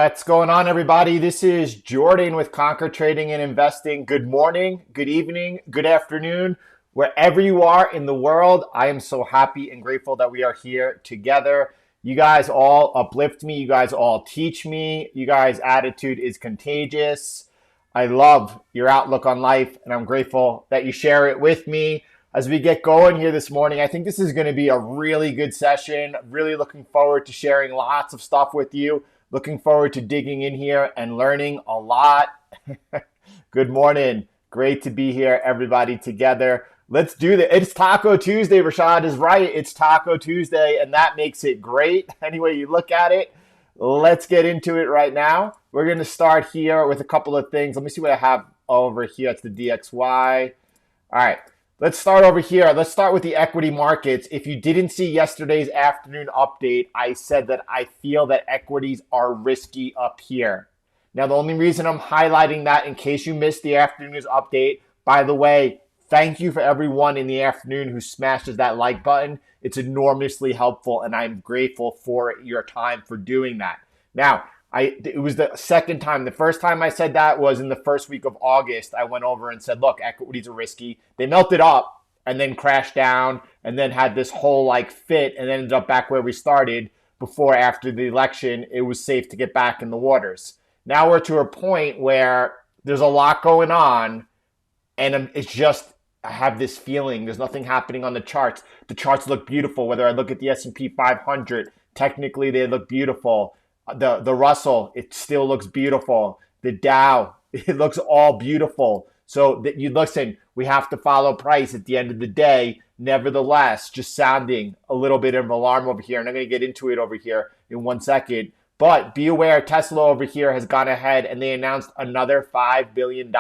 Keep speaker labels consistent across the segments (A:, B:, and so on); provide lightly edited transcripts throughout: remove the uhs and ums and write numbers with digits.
A: What's going on, everybody? This is Jordan with Conquer Trading and Investing. Good morning, good evening, good afternoon, wherever you are in the world. I am so happy and grateful that we are here together. You guys all uplift me. You guys all teach me. You guys' attitude is contagious. I love your outlook on life, and I'm grateful that you share it with me. As we get going here this morning, I think this is going to be a really good session. Really looking forward to sharing lots of stuff with you. Looking forward to digging in here and learning a lot. Good morning. Great to be here, everybody, together. Let's do this. It's Taco Tuesday. Rashad is right. It's Taco Tuesday, and that makes it great. Any way you look at it, let's get into it right now. We're going to start here with a couple of things. Let me see what I have over here. It's the DXY. All right. Let's start over here. Let's start with the equity markets. If you didn't see yesterday's afternoon update, I said that I feel that equities are risky up here. Now, the only reason I'm highlighting that, in case you missed the afternoon's update, by the way, thank you for everyone in the afternoon who smashes that like button. It's enormously helpful, and I'm grateful for your time for doing that. Now, it was the second time. The first time I said that was in the first week of August. I went over and said, look, equities are risky. They melted up and then crashed down and then had this whole fit and then ended up back where we started before, after the election, it was safe to get back in the waters. Now we're to a point where there's a lot going on, and it's just, I have this feeling there's nothing happening on the charts. The charts look beautiful. Whether I look at the S&P 500, technically they look beautiful. The Russell, it still looks beautiful. The Dow, it looks all beautiful. So that you listen, we have to follow price at the end of the day. Nevertheless, just sounding a little bit of alarm over here. And I'm going to get into it over here in 1 second. But be aware, Tesla over here has gone ahead and they announced another $5 billion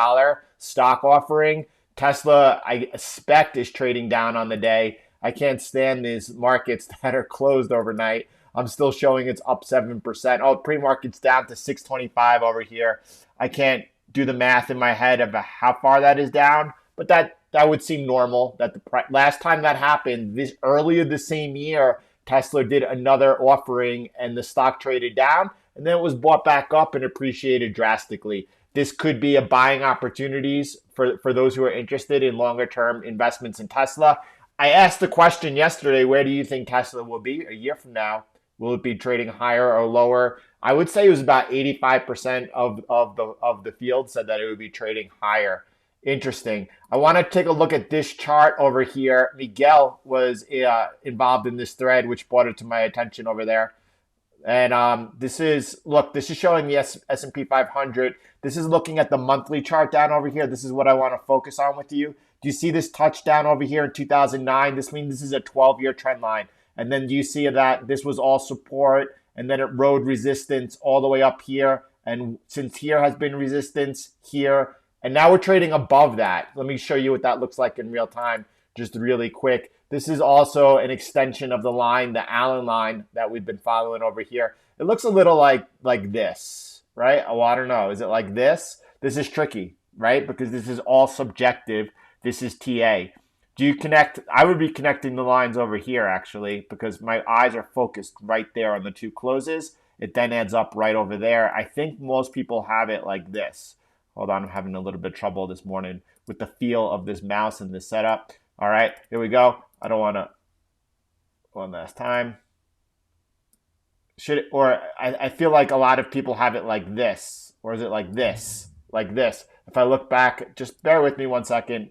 A: stock offering. Tesla, I expect, is trading down on the day. I can't stand these markets that are closed overnight. I'm still showing it's up 7%. Oh, pre-market's down to 625 over here. I can't do the math in my head of how far that is down, but that would seem normal. That last time that happened, this earlier the same year, Tesla did another offering and the stock traded down, and then it was bought back up and appreciated drastically. This could be a buying opportunities for those who are interested in longer-term investments in Tesla. I asked the question yesterday, where do you think Tesla will be a year from now? Will it be trading higher or lower? I would say it was about 85% of the field said that it would be trading higher. Interesting. I want to take a look at this chart over here. Miguel was involved in this thread, which brought it to my attention over there. And this is showing the S&P 500. This is looking at the monthly chart down over here. This is what I want to focus on with you. Do you see this touchdown over here in 2009? This means this is a 12-year trend line. And then do you see that this was all support, and then it rode resistance all the way up here. And since here has been resistance here, and now we're trading above that. Let me show you what that looks like in real time, just really quick. This is also an extension of the line, the Allen line that we've been following over here. It looks a little like this, right? Oh, I don't know. Is it like this? This is tricky, right? Because this is all subjective. This is TA. Do you connect? I would be connecting the lines over here, actually, because my eyes are focused right there on the two closes. It then adds up right over there. I think most people have it like this. Hold on, I'm having a little bit of trouble this morning with the feel of this mouse and this setup. All right, here we go. I don't want to, one last time. I feel like a lot of people have it like this, or is it like this? Like this. If I look back, just bear with me 1 second.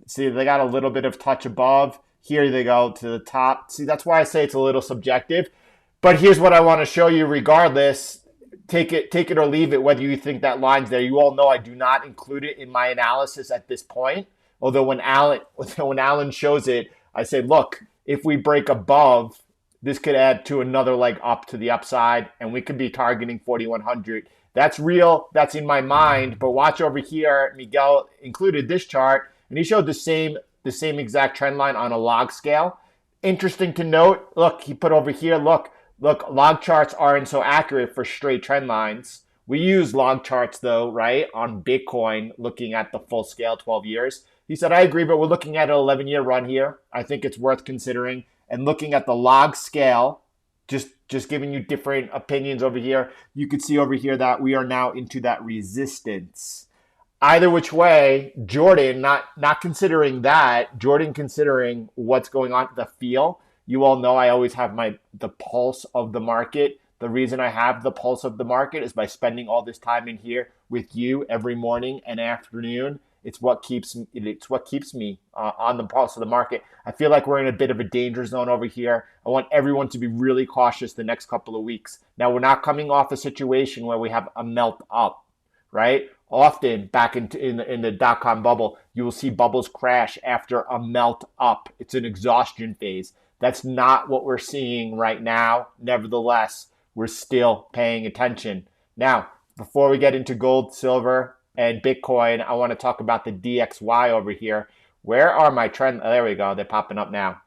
A: See, they got a little bit of touch above. Here they go to the top. See, that's why I say it's a little subjective. But here's what I want to show you regardless. Take it or leave it, whether you think that line's there. You all know I do not include it in my analysis at this point. Although when Alan shows it, I say, look, if we break above, this could add to another leg up to the upside, and we could be targeting 4,100. That's real. That's in my mind. But watch over here. Miguel included this chart. And he showed the same exact trend line on a log scale. Interesting to note, look, he put over here, look, log charts aren't so accurate for straight trend lines. We use log charts though, right, on Bitcoin, looking at the full scale, 12 years. He said, I agree, but we're looking at an 11-year run here. I think it's worth considering. And looking at the log scale, just giving you different opinions over here. You could see over here that we are now into that resistance. Either which way, Jordan, not considering that, Jordan considering what's going on, the feel. You all know I always have the pulse of the market. The reason I have the pulse of the market is by spending all this time in here with you every morning and afternoon. It's what keeps me on the pulse of the market. I feel like we're in a bit of a danger zone over here. I want everyone to be really cautious the next couple of weeks. Now, we're not coming off a situation where we have a melt up, right? Often back in the dot-com bubble, you will see bubbles crash after a melt up. It's an exhaustion phase. That's not what we're seeing right now. Nevertheless, we're still paying attention. Now, before we get into gold, silver, and Bitcoin, I want to talk about the DXY over here. Where are my trend? Oh, there we go. They're popping up now.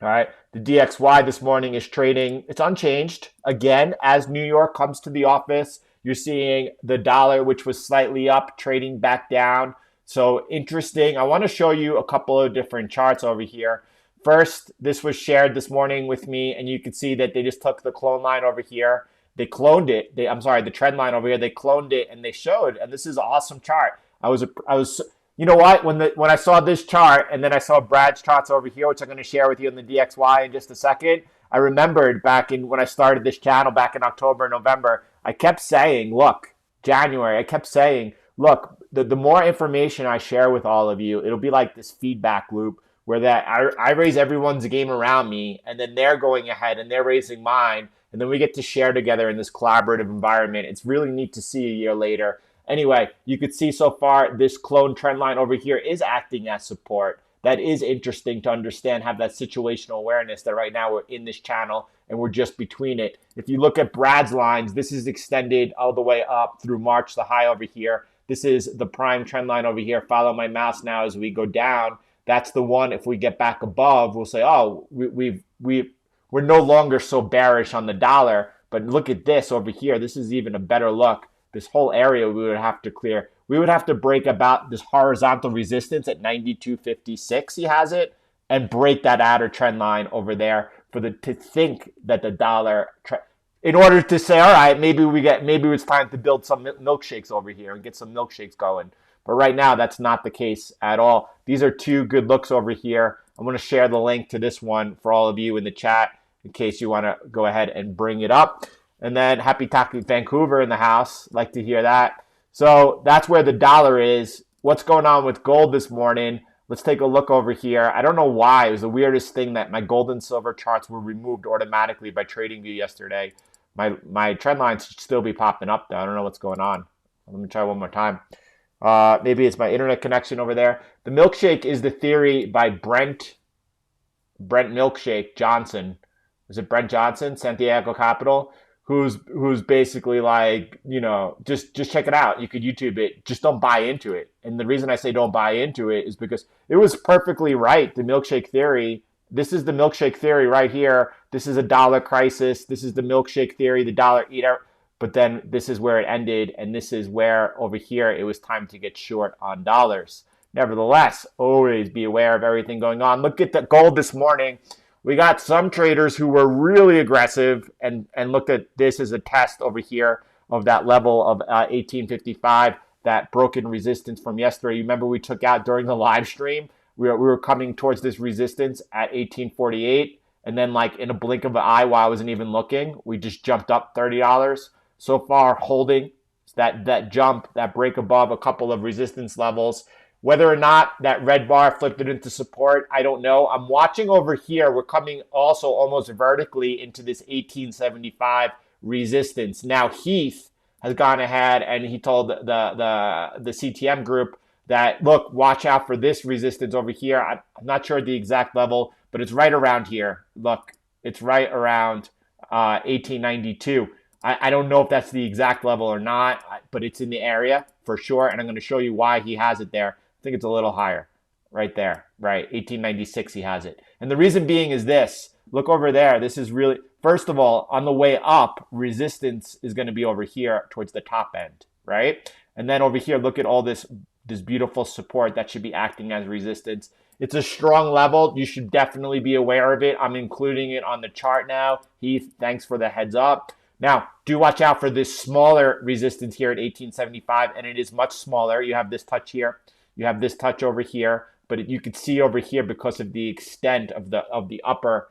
A: All right. The DXY this morning is trading. It's unchanged. Again, as New York comes to the office, you're seeing the dollar, which was slightly up, trading back down. So interesting. I want to show you a couple of different charts over here. First, this was shared this morning with me, and you can see that they just took the clone line over here. They cloned it. The trend line over here. They cloned it and they showed. And this is an awesome chart. I was. You know what? When I saw this chart and then I saw Brad's charts over here, which I'm going to share with you in the DXY in just a second, I remembered back in when I started this channel back in October, November, I kept saying, look, January, I kept saying, look, the more information I share with all of you, it'll be like this feedback loop where that I raise everyone's game around me and then they're going ahead and they're raising mine. And then we get to share together in this collaborative environment. It's really neat to see a year later. Anyway, you could see so far this clone trend line over here is acting as support. That is interesting to understand, have that situational awareness that right now we're in this channel and we're just between it. If you look at Brad's lines, this is extended all the way up through March, the high over here. This is the prime trend line over here. Follow my mouse now as we go down. That's the one. If we get back above, we'll say, oh, we're no longer so bearish on the dollar. But look at this over here. This is even a better look. This whole area we would have to clear. We would have to break about this horizontal resistance at 92.56. He has it, and break that outer trend line over there to think that the dollar, in order to say, all right, maybe it's time to build some milkshakes over here and get some milkshakes going. But right now, that's not the case at all. These are two good looks over here. I'm going to share the link to this one for all of you in the chat in case you want to go ahead and bring it up. And then happy talking Vancouver in the house. Like to hear that. So that's where the dollar is. What's going on with gold this morning? Let's take a look over here. I don't know why. It was the weirdest thing that my gold and silver charts were removed automatically by TradingView yesterday. My trend lines should still be popping up though. I don't know what's going on. Let me try one more time. Maybe it's my internet connection over there. The milkshake is the theory by Brent Milkshake Johnson. Is it Brent Johnson, Santiago Capital? Who's basically like, just check it out. You could YouTube it. Just don't buy into it. And the reason I say don't buy into it is because it was perfectly right. The milkshake theory. This is the milkshake theory right here. This is a dollar crisis. This is the milkshake theory, the dollar eater. But then this is where it ended. And this is where over here it was time to get short on dollars. Nevertheless, always be aware of everything going on. Look at the gold this morning. We got some traders who were really aggressive and looked at this as a test over here of that level of 1855, that broken resistance from yesterday. You remember we took out during the live stream. We were coming towards this resistance at 1848. And then like in a blink of an eye while I wasn't even looking, we just jumped up $30. So far holding that jump, that break above a couple of resistance levels. Whether or not that red bar flipped it into support, I don't know. I'm watching over here. We're coming also almost vertically into this 1875 resistance. Now, Heath has gone ahead and he told the CTM group that, look, watch out for this resistance over here. I'm not sure the exact level, but it's right around here. Look, it's right around 1892. I don't know if that's the exact level or not, but it's in the area for sure. And I'm going to show you why he has it there. I think it's a little higher right there, right? 1896 he has it. And the reason being is this. Look over there. This is really, first of all, on the way up, resistance is going to be over here towards the top end, right? And then over here, look at all this beautiful support that should be acting as resistance. It's a strong level. You should definitely be aware of it. I'm including it on the chart now. Heath, thanks for the heads up. Now, do watch out for this smaller resistance here at 1875, and it is much smaller. You have this touch here. You have this touch over here, but you could see over here because of the extent of the upper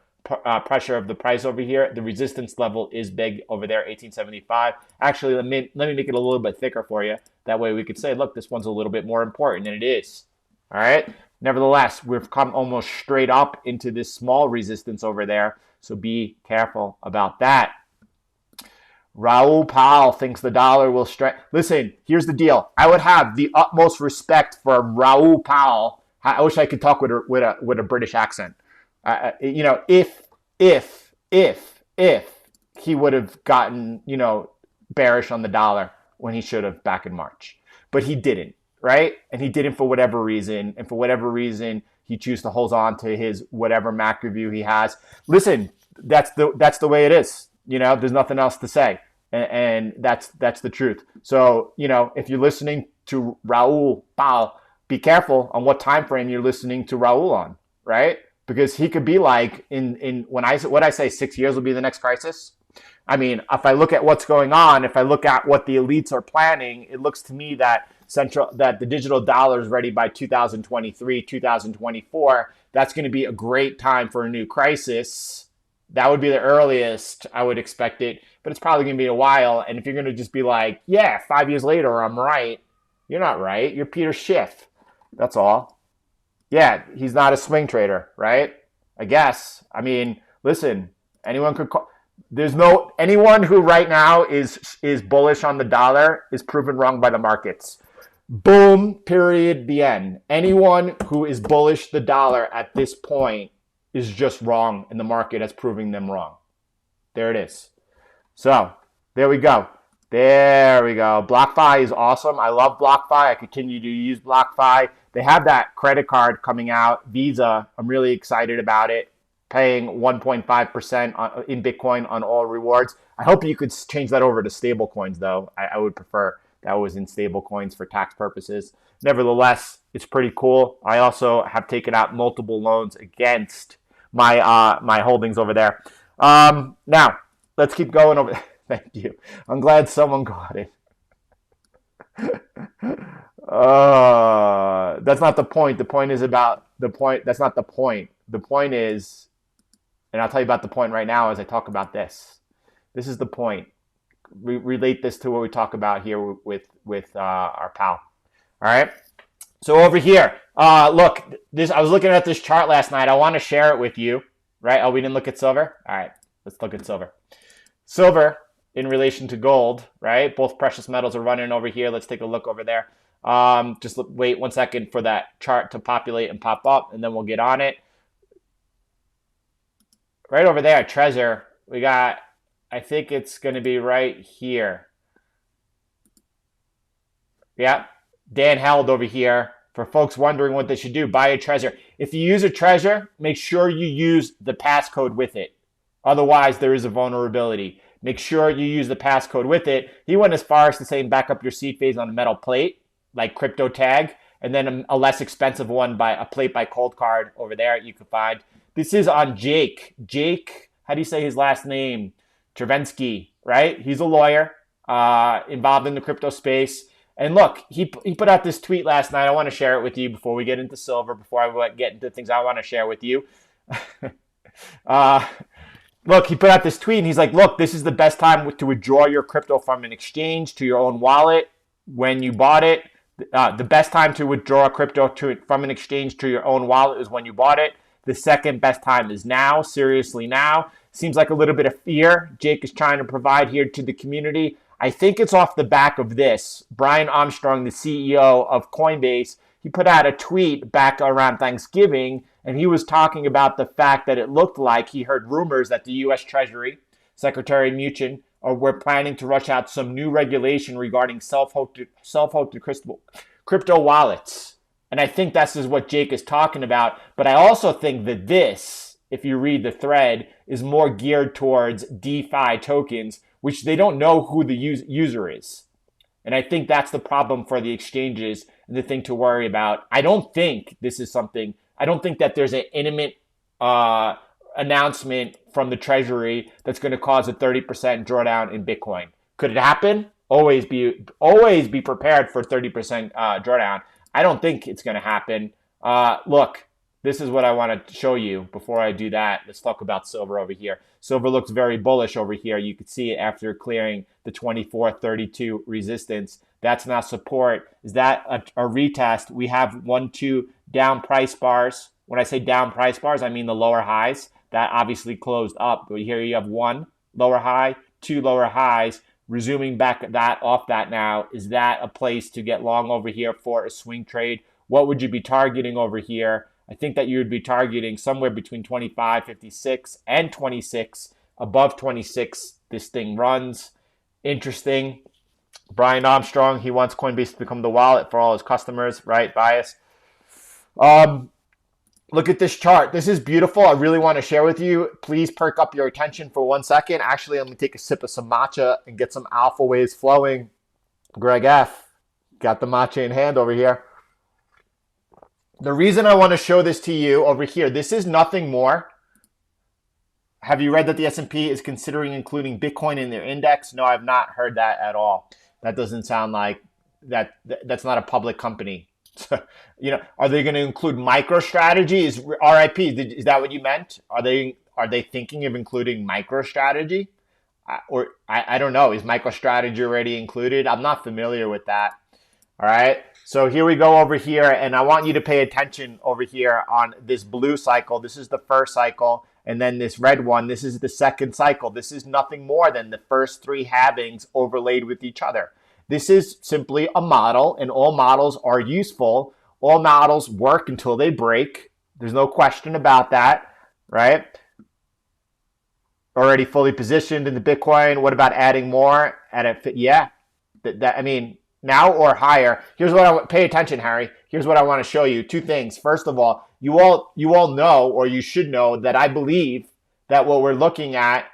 A: pressure of the price over here, the resistance level is big over there, 1875. Actually, let me make it a little bit thicker for you. That way we could say, look, this one's a little bit more important than it is. All right. Nevertheless, we've come almost straight up into this small resistance over there, so be careful about that. Raoul Pal thinks the dollar will strengthen. Listen, here's the deal. I would have the utmost respect for Raoul Pal. I wish I could talk with a British accent. If he would have gotten, bearish on the dollar when he should have back in March, but he didn't, right? And he didn't for whatever reason. And for whatever reason, he chose to hold on to his whatever macro view he has. Listen, that's the way it is. There's nothing else to say. And that's the truth. So, if you're listening to Raoul Pal, be careful on what time frame you're listening to Raoul on, right? Because he could be like what I say 6 years will be the next crisis. I mean, if I look at what's going on, if I look at what the elites are planning, it looks to me that the digital dollar is ready by 2023, 2024. That's going to be a great time for a new crisis. That would be the earliest I would expect it, but it's probably going to be a while. And if you're going to just be like, yeah, 5 years later, I'm right. You're not right. You're Peter Schiff. That's all. Yeah, he's not a swing trader, right? I guess. I mean, listen, anyone could call. Anyone who right now is bullish on the dollar is proven wrong by the markets. Boom, period, the end. Anyone who is bullish the dollar at this point is just wrong, and the market has proven them wrong. There it is. So, there we go. BlockFi is awesome. I love BlockFi. I continue to use BlockFi. They have that credit card coming out, Visa. I'm really excited about it. Paying 1.5% in Bitcoin on all rewards. I hope you could change that over to stable coins, though. I would prefer that was in stable coins for tax purposes. Nevertheless, it's pretty cool. I also have taken out multiple loans against my holdings over there. Now, let's keep going over. Thank you. I'm glad someone got it. That's not the point. The point is about the point. That's not the point. The point is, and I'll tell you about the point right now as I talk about this. This is the point. Relate this to what we talk about here with our pal. All right. So over here, look. I was looking at this chart last night. I want to share it with you. Right? Oh, we didn't look at silver. All right. Let's look at silver. Silver in relation to gold. Right? Both precious metals are running over here. Let's take a look over there. Just wait 1 second for that chart to populate and pop up, and then we'll get on it. Right over there, Treasure, we got, I think it's going to be right here. Yeah, Dan held over here. For folks wondering what they should do, buy a Treasure. If you use a Treasure, make sure you use the passcode with it. Otherwise, there is a vulnerability. Make sure you use the passcode with it. He went as far as to say back up your seed phase on a metal plate, like Crypto Tag, and then a less expensive one by a plate by Cold Card over there you can find. This is on Jake. Jake, how do you say his last name? Chervensky, right? He's a lawyer involved in the crypto space. And look, he put out this tweet last night. I want to share it with you before we get into silver, before I get into things I want to share with you. Look, he put out this tweet, and he's like, look, this is the best time to withdraw your crypto from an exchange to your own wallet when you bought it. The best time to withdraw crypto from an exchange to your own wallet is when you bought it. The second best time is now, seriously now. Seems like a little bit of fear Jake is trying to provide here to the community. I think it's off the back of this. Brian Armstrong, the CEO of Coinbase, he put out a tweet back around Thanksgiving, and he was talking about the fact that it looked like he heard rumors that the U.S. Treasury, Secretary Mnuchin, were planning to rush out some new regulation regarding self-hosted crypto wallets. And I think that's is what Jake is talking about. But I also think that this, if you read the thread, is more geared towards DeFi tokens, which they don't know who the user is. And I think that's the problem for the exchanges and the thing to worry about. I don't think this is something I don't think that there's an imminent announcement from the Treasury that's going to cause a 30% drawdown in Bitcoin. Could it happen? Always be prepared for 30% drawdown. I don't think it's going to happen. Look, this is what I want to show you. Before I do that, let's talk about silver over here. Silver looks very bullish over here. You can see it after clearing the 24.32 resistance. That's not support. Is that a retest? We have 1, 2 down price bars. When I say down price bars, I mean the lower highs. That obviously closed up. But here you have 1 lower high, 2 lower highs. Resuming back that off that now. Is that a place to get long over here for a swing trade? What would you be targeting over here? I think that you would be targeting somewhere between 25.56 and 26. Above 26, this thing runs. Interesting. Brian Armstrong, he wants Coinbase to become the wallet for all his customers, right? Bias. Look at this chart. This is beautiful. I really want to share with you. Please perk up your attention for 1 second. Actually, I'm going to take a sip of some matcha and get some alpha waves flowing. Greg F. got the matcha in hand over here. The reason I want to show this to you over here, this is nothing more. Have you read that the S&P is considering including Bitcoin in their index? No, I've not heard that at all. That doesn't sound like that. That's not a public company. Are they going to include MicroStrategy? Is RIP? Is that what you meant? Are they thinking of including MicroStrategy? Or I don't know. Is MicroStrategy already included? I'm not familiar with that. All right. So here we go over here, and I want you to pay attention over here on this blue cycle. This is the first cycle, and then this red one, this is the second cycle. This is nothing more than the first 3 halvings overlaid with each other. This is simply a model, and all models are useful. All models work until they break. There's no question about that, right? Already fully positioned in the Bitcoin. What about adding more? Yeah, I mean, now or higher. Here's what I want. Pay attention, Harry. Here's what I want to show you. 2 things. First of all, you all know, or you should know, that I believe that what we're looking at.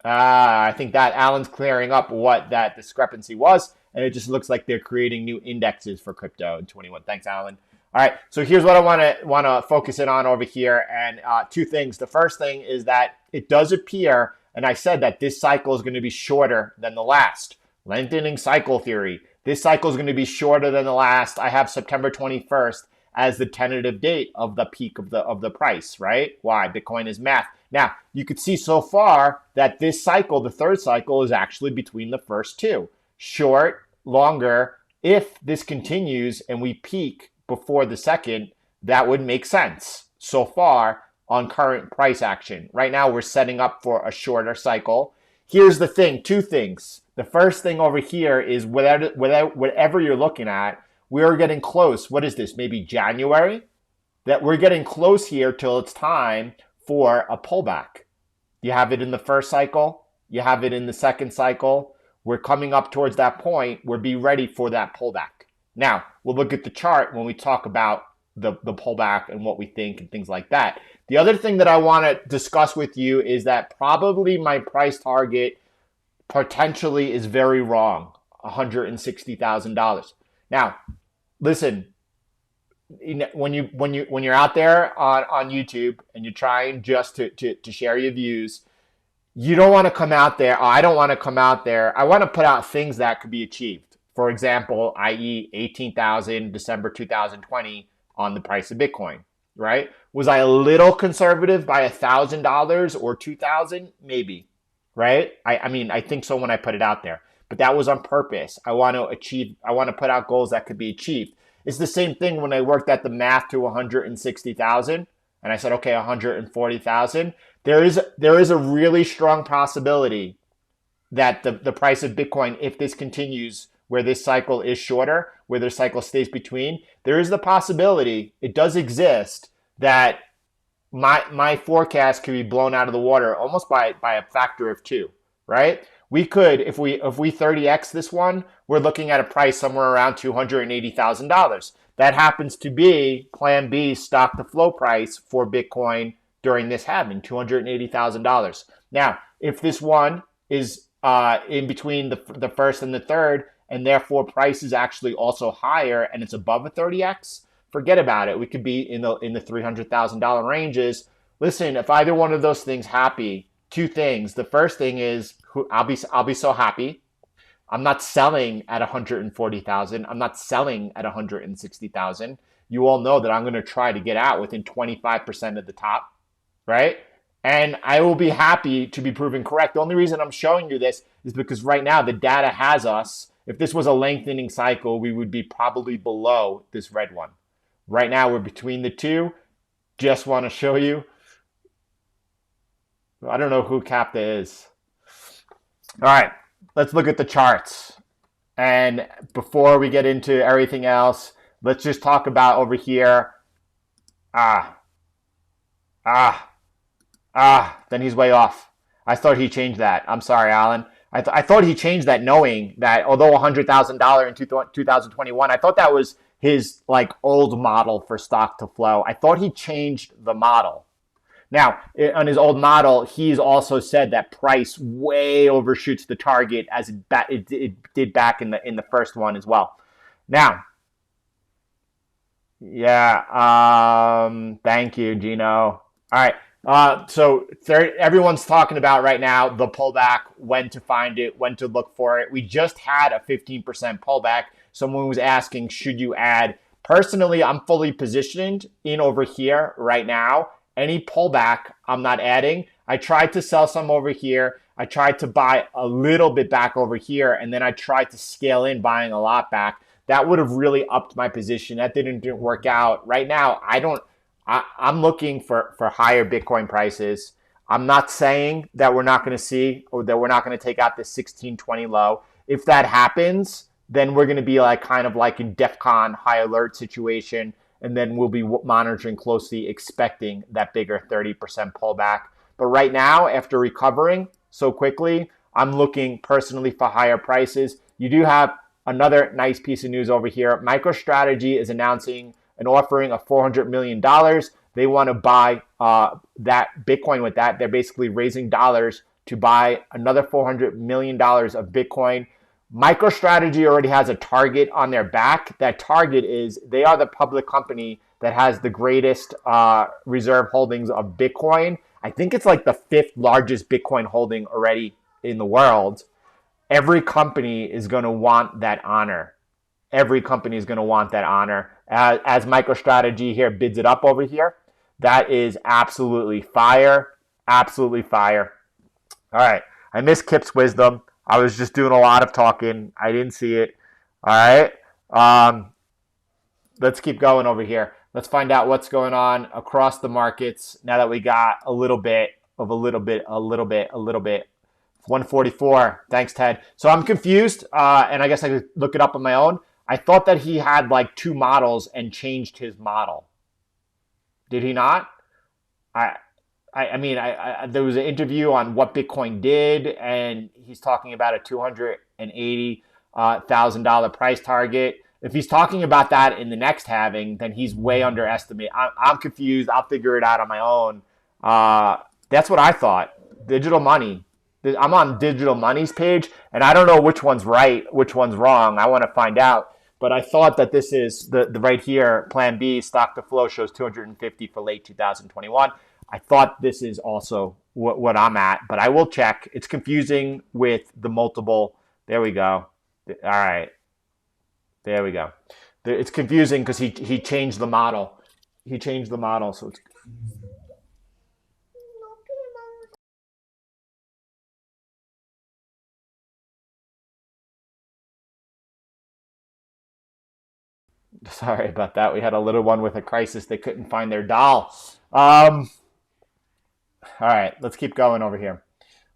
A: I think that Alan's clearing up what that discrepancy was, and it just looks like they're creating new indexes for crypto in 21. Thanks, Alan. All right, so here's what I want to focus in on over here, and 2 things. The first thing is that it does appear, and I said that this cycle is going to be shorter than the last. Lengthening cycle theory. This cycle is going to be shorter than the last. I have September 21st as the tentative date of the peak of the price, right? Why? Bitcoin is math. Now, you could see so far that this cycle, the third cycle, is actually between the first 2. Short, longer. If this continues and we peak before the second, that would make sense so far on current price action. Right now, we're setting up for a shorter cycle. Here's the thing, 2 things. The first thing over here is whatever you're looking at, we're getting close. What is this? Maybe January? That we're getting close here till it's time for a pullback. You have it in the first cycle. You have it in the second cycle. We're coming up towards that point. We'll be ready for that pullback. Now, we'll look at the chart when we talk about the pullback and what we think and things like that. The other thing that I want to discuss with you is that probably my price target potentially is very wrong, $160,000. Now, listen, when you're out there on YouTube and you're trying just to share your views, you don't want to come out there. I don't want to come out there. I want to put out things that could be achieved. For example, i.e. 18,000 December 2020 on the price of Bitcoin, right? Was I a little conservative by $1,000 or $2,000? Maybe, right? I mean, I think so when I put it out there, but that was on purpose. I want to put out goals that could be achieved. It's the same thing when I worked at the math to 160,000 and I said, okay, 140,000. There is a really strong possibility that the price of Bitcoin, if this continues, where this cycle is shorter, where the cycle stays between, there is the possibility, it does exist, that my forecast could be blown out of the water almost by a factor of 2, right? We could, if we 30x this one, we're looking at a price somewhere around $280,000. That happens to be Plan B stock to flow price for Bitcoin during this halving, $280,000. Now, if this one is in between the first and the third, and therefore price is actually also higher and it's above a 30x, forget about it. We could be in the $300,000 ranges. Listen, if either one of those things happy, two things. The first thing is I'll be so happy. I'm not selling at 140,000. I'm not selling at 160,000. You all know that I'm going to try to get out within 25% of the top, right? And I will be happy to be proven correct. The only reason I'm showing you this is because right now the data has us. If this was a lengthening cycle, we would be probably below this red one. Right now we're between the two. Just want to show you. I don't know who Capta is. All right, let's look at the charts. And before we get into everything else, let's just talk about over here. Then he's way off. I thought he changed that. I'm sorry, Alan. I thought he changed that knowing that although $100,000 in 2021, I thought that was his like old model for stock to flow. I thought he changed the model. Now, on his old model, he's also said that price way overshoots the target as it did back in the first one as well. Now, yeah, thank you, Gino. All right, so everyone's talking about right now the pullback, when to find it, when to look for it. We just had a 15% pullback. Someone was asking, should you add? Personally, I'm fully positioned in over here right now. Any pullback, I'm not adding. I tried to sell some over here. I tried to buy a little bit back over here, and then I tried to scale in buying a lot back. That would have really upped my position. That didn't work out. Right now, I'm looking for higher Bitcoin prices. I'm not saying that we're not going to see or that we're not going to take out this 1620 low. If that happens, then we're going to be like kind of like in DEFCON high alert situation. And then we'll be monitoring closely, expecting that bigger 30% pullback. But right now, after recovering so quickly, I'm looking personally for higher prices. You do have another nice piece of news over here. MicroStrategy is announcing an offering of $400 million. They want to buy that Bitcoin with that. They're basically raising dollars to buy another $400 million of Bitcoin. MicroStrategy already has a target on their back. That target is they are the public company that has the greatest reserve holdings of Bitcoin. I think it's like the 5th largest Bitcoin holding already in the world. Every company is going to want that honor. Every company is going to want that honor. As MicroStrategy here bids it up over here, that is absolutely fire. Absolutely fire. All right. I missed Kip's wisdom. I was just doing a lot of talking. I didn't see it. All right. Let's keep going over here. Let's find out what's going on across the markets now that we got a little bit. 144. Thanks, Ted. So I'm confused, and I guess I could look it up on my own. I thought that he had like 2 models and changed his model. Did he not? I mean, there was an interview on what Bitcoin did, and he's talking about a $280,000 price target. If he's talking about that in the next halving, then he's way underestimated. I'm confused. I'll figure it out on my own. That's what I thought. Digital money. I'm on Digital Money's page, and I don't know which one's right, which one's wrong. I want to find out. But I thought that this is the right here, Plan B, stock to flow shows 250 for late 2021. I thought this is also what I'm at, but I will check. It's confusing with the multiple. There we go. All right. There we go. It's confusing because he changed the model. He changed the model, so it's... Sorry about that. We had a little one with a crisis. They couldn't find their doll. All right, let's keep going over here.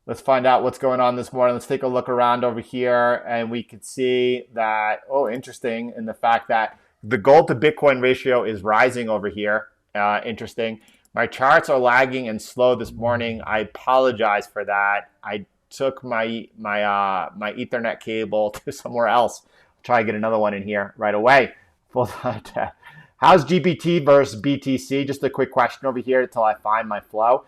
A: Let's find out what's going on this morning. Let's take a look around over here, and we can see that, interesting, in the fact that the gold to Bitcoin ratio is rising over here. Interesting. My charts are lagging and slow this morning. I apologize for that. I took my Ethernet cable to somewhere else. I'll try to get another one in here right away. How's GBT versus BTC? Just a quick question over here until I find my flow.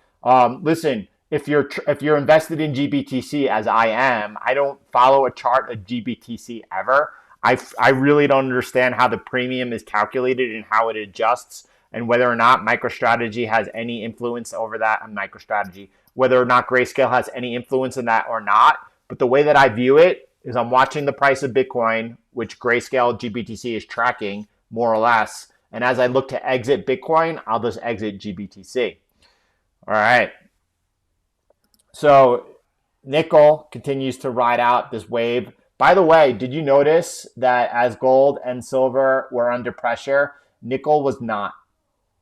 A: Listen, if you're invested in GBTC as I am, I don't follow a chart of GBTC ever. I really don't understand how the premium is calculated and how it adjusts, and whether or not MicroStrategy has any influence over that. And MicroStrategy, whether or not Grayscale has any influence in that or not. But the way that I view it is I'm watching the price of Bitcoin, which Grayscale GBTC is tracking more or less. And as I look to exit Bitcoin, I'll just exit GBTC. All right. So nickel continues to ride out this wave. By the way, did you notice that as gold and silver were under pressure, nickel was not?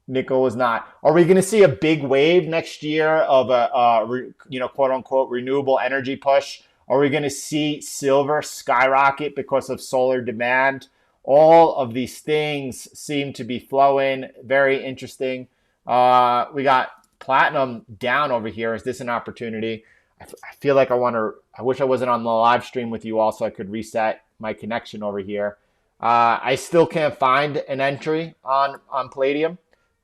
A: Nickel was not. Are we going to see a big wave next year of a quote unquote renewable energy push? Are we going to see silver skyrocket because of solar demand? All of these things seem to be flowing. Very interesting. We got platinum down over here. Is this an opportunity? I feel like I wish I wasn't on the live stream with you all so I could reset my connection over here. I still can't find an entry on Palladium.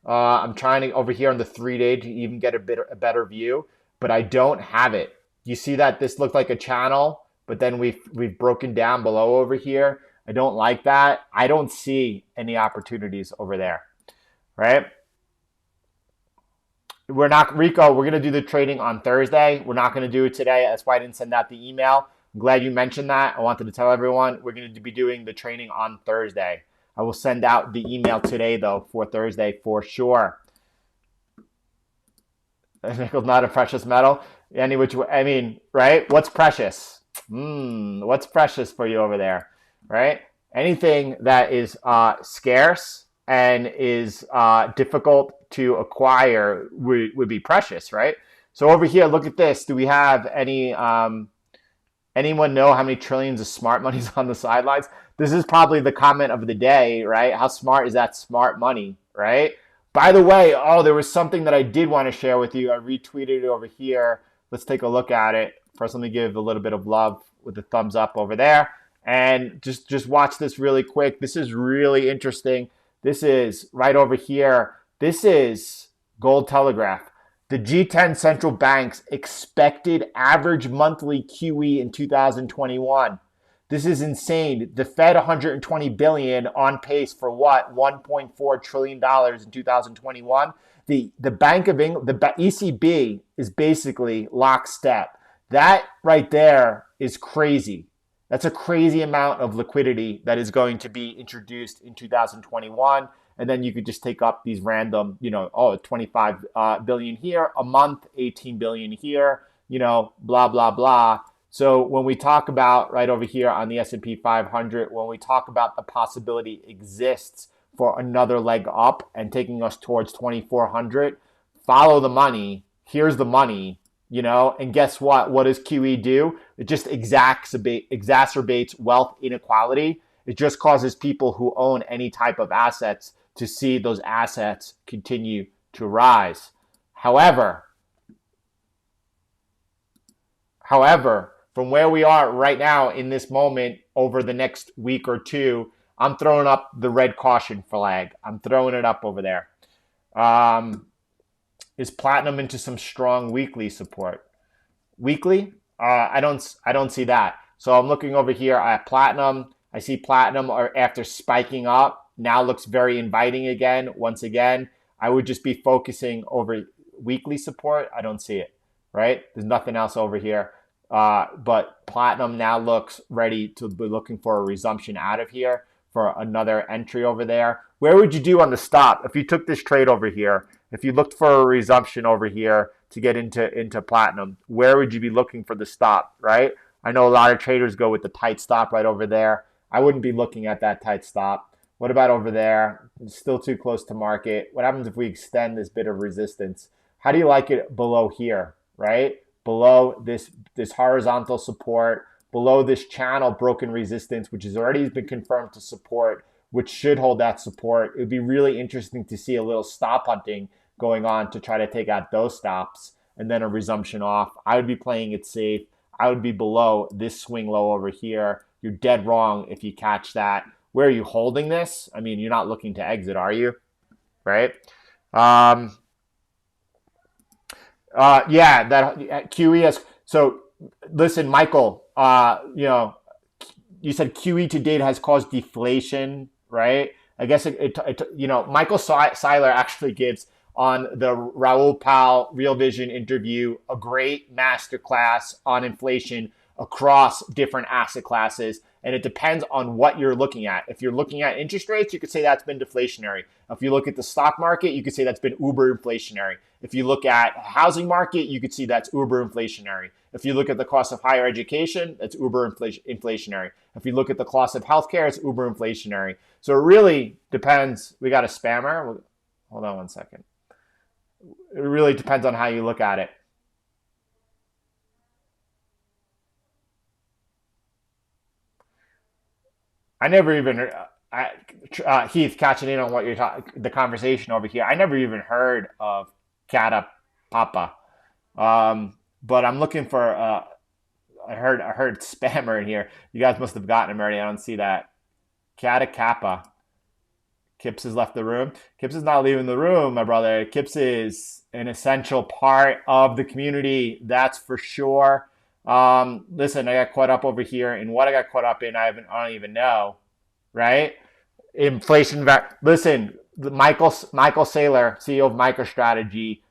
A: I'm trying to over here on the 3-day to even get a better view, but I don't have it. You see that this looked like a channel, but then we've broken down below over here. I don't like that. I don't see any opportunities over there, right? We're going to do the trading on Thursday. We're not going to do it today. That's why I didn't send out the email. I'm glad you mentioned that. I wanted to tell everyone we're going to be doing the training on Thursday. I will send out the email today, though, for Thursday for sure. Nickel's not a precious metal. Right? What's precious? What's precious for you over there, right? Anything that is scarce and is difficult to acquire would be precious, right? So over here, look at this. Do we have anyone know how many trillions of smart money's on the sidelines? This is probably the comment of the day, right? How smart is that smart money, right? By the way, there was something that I did want to share with you. I retweeted it over here. Let's take a look at it. First, let me give a little bit of love with the thumbs up over there. And just watch this really quick. This is really interesting. This is right over here. This is Gold Telegraph. The G10 central banks expected average monthly QE in 2021. This is insane. The Fed 120 billion on pace for what? $1.4 trillion in 2021. The Bank of England, the ECB is basically lockstep. That right there is crazy. That's a crazy amount of liquidity that is going to be introduced in 2021. And then you could just take up these random, 25 billion here a month, 18 billion here, blah, blah, blah. So when we talk about right over here on the S&P 500, when we talk about the possibility exists for another leg up and taking us towards 2,400, follow the money. Here's the money, and guess what? What does QE do? It just exacerbates wealth inequality. It just causes people who own any type of assets to see those assets continue to rise. However, from where we are right now in this moment over the next week or two, I'm throwing up the red caution flag. I'm throwing it up over there. Is platinum into some strong weekly support? Weekly? I don't see that. So I'm looking over here at platinum. I see platinum after spiking up now looks very inviting again. Once again, I would just be focusing over weekly support. I don't see it, right? There's nothing else over here. But platinum now looks ready to be looking for a resumption out of here for another entry over there. Where would you do on the stop? If you took this trade over here, if you looked for a resumption over here to get into platinum, where would you be looking for the stop, right? I know a lot of traders go with the tight stop right over there. I wouldn't be looking at that tight stop. What about over there? It's still too close to market. What happens if we extend this bit of resistance? How do you like it below here, right? Below this horizontal support, below this channel broken resistance, which has already been confirmed to support, which should hold that support. It would be really interesting to see a little stop hunting going on to try to take out those stops and then a resumption off. I would be playing it safe. I would be below this swing low over here. You're dead wrong if you catch that. Where are you holding this? I mean, you're not looking to exit, are you? Right? Yeah, that QE has. So listen, Michael, you said QE to date has caused deflation, right? I guess Michael Seiler actually gives on the Raoul Pal Real Vision interview a great masterclass on inflation across different asset classes. And it depends on what you're looking at. If you're looking at interest rates, you could say that's been deflationary. If you look at the stock market, you could say that's been uber inflationary. If you look at housing market, you could see that's uber inflationary. If you look at the cost of higher education, that's uber inflationary. If you look at the cost of healthcare, it's uber inflationary. So it really depends. We got a spammer. Hold on one second. It really depends on how you look at it. I never even Heath, catching in on what you're talking, the conversation over here. I never even heard of Cata Papa, but I'm looking for. I heard spammer in here. You guys must have gotten him already. I don't see that. Cata Kappa. Kips has left the room. Kips is not leaving the room, my brother. Kips is an essential part of the community. That's for sure. Listen, I got caught up over here, and what I got caught up in, I don't even know, right? Inflation. Listen, Michael Saylor, CEO of MicroStrategy,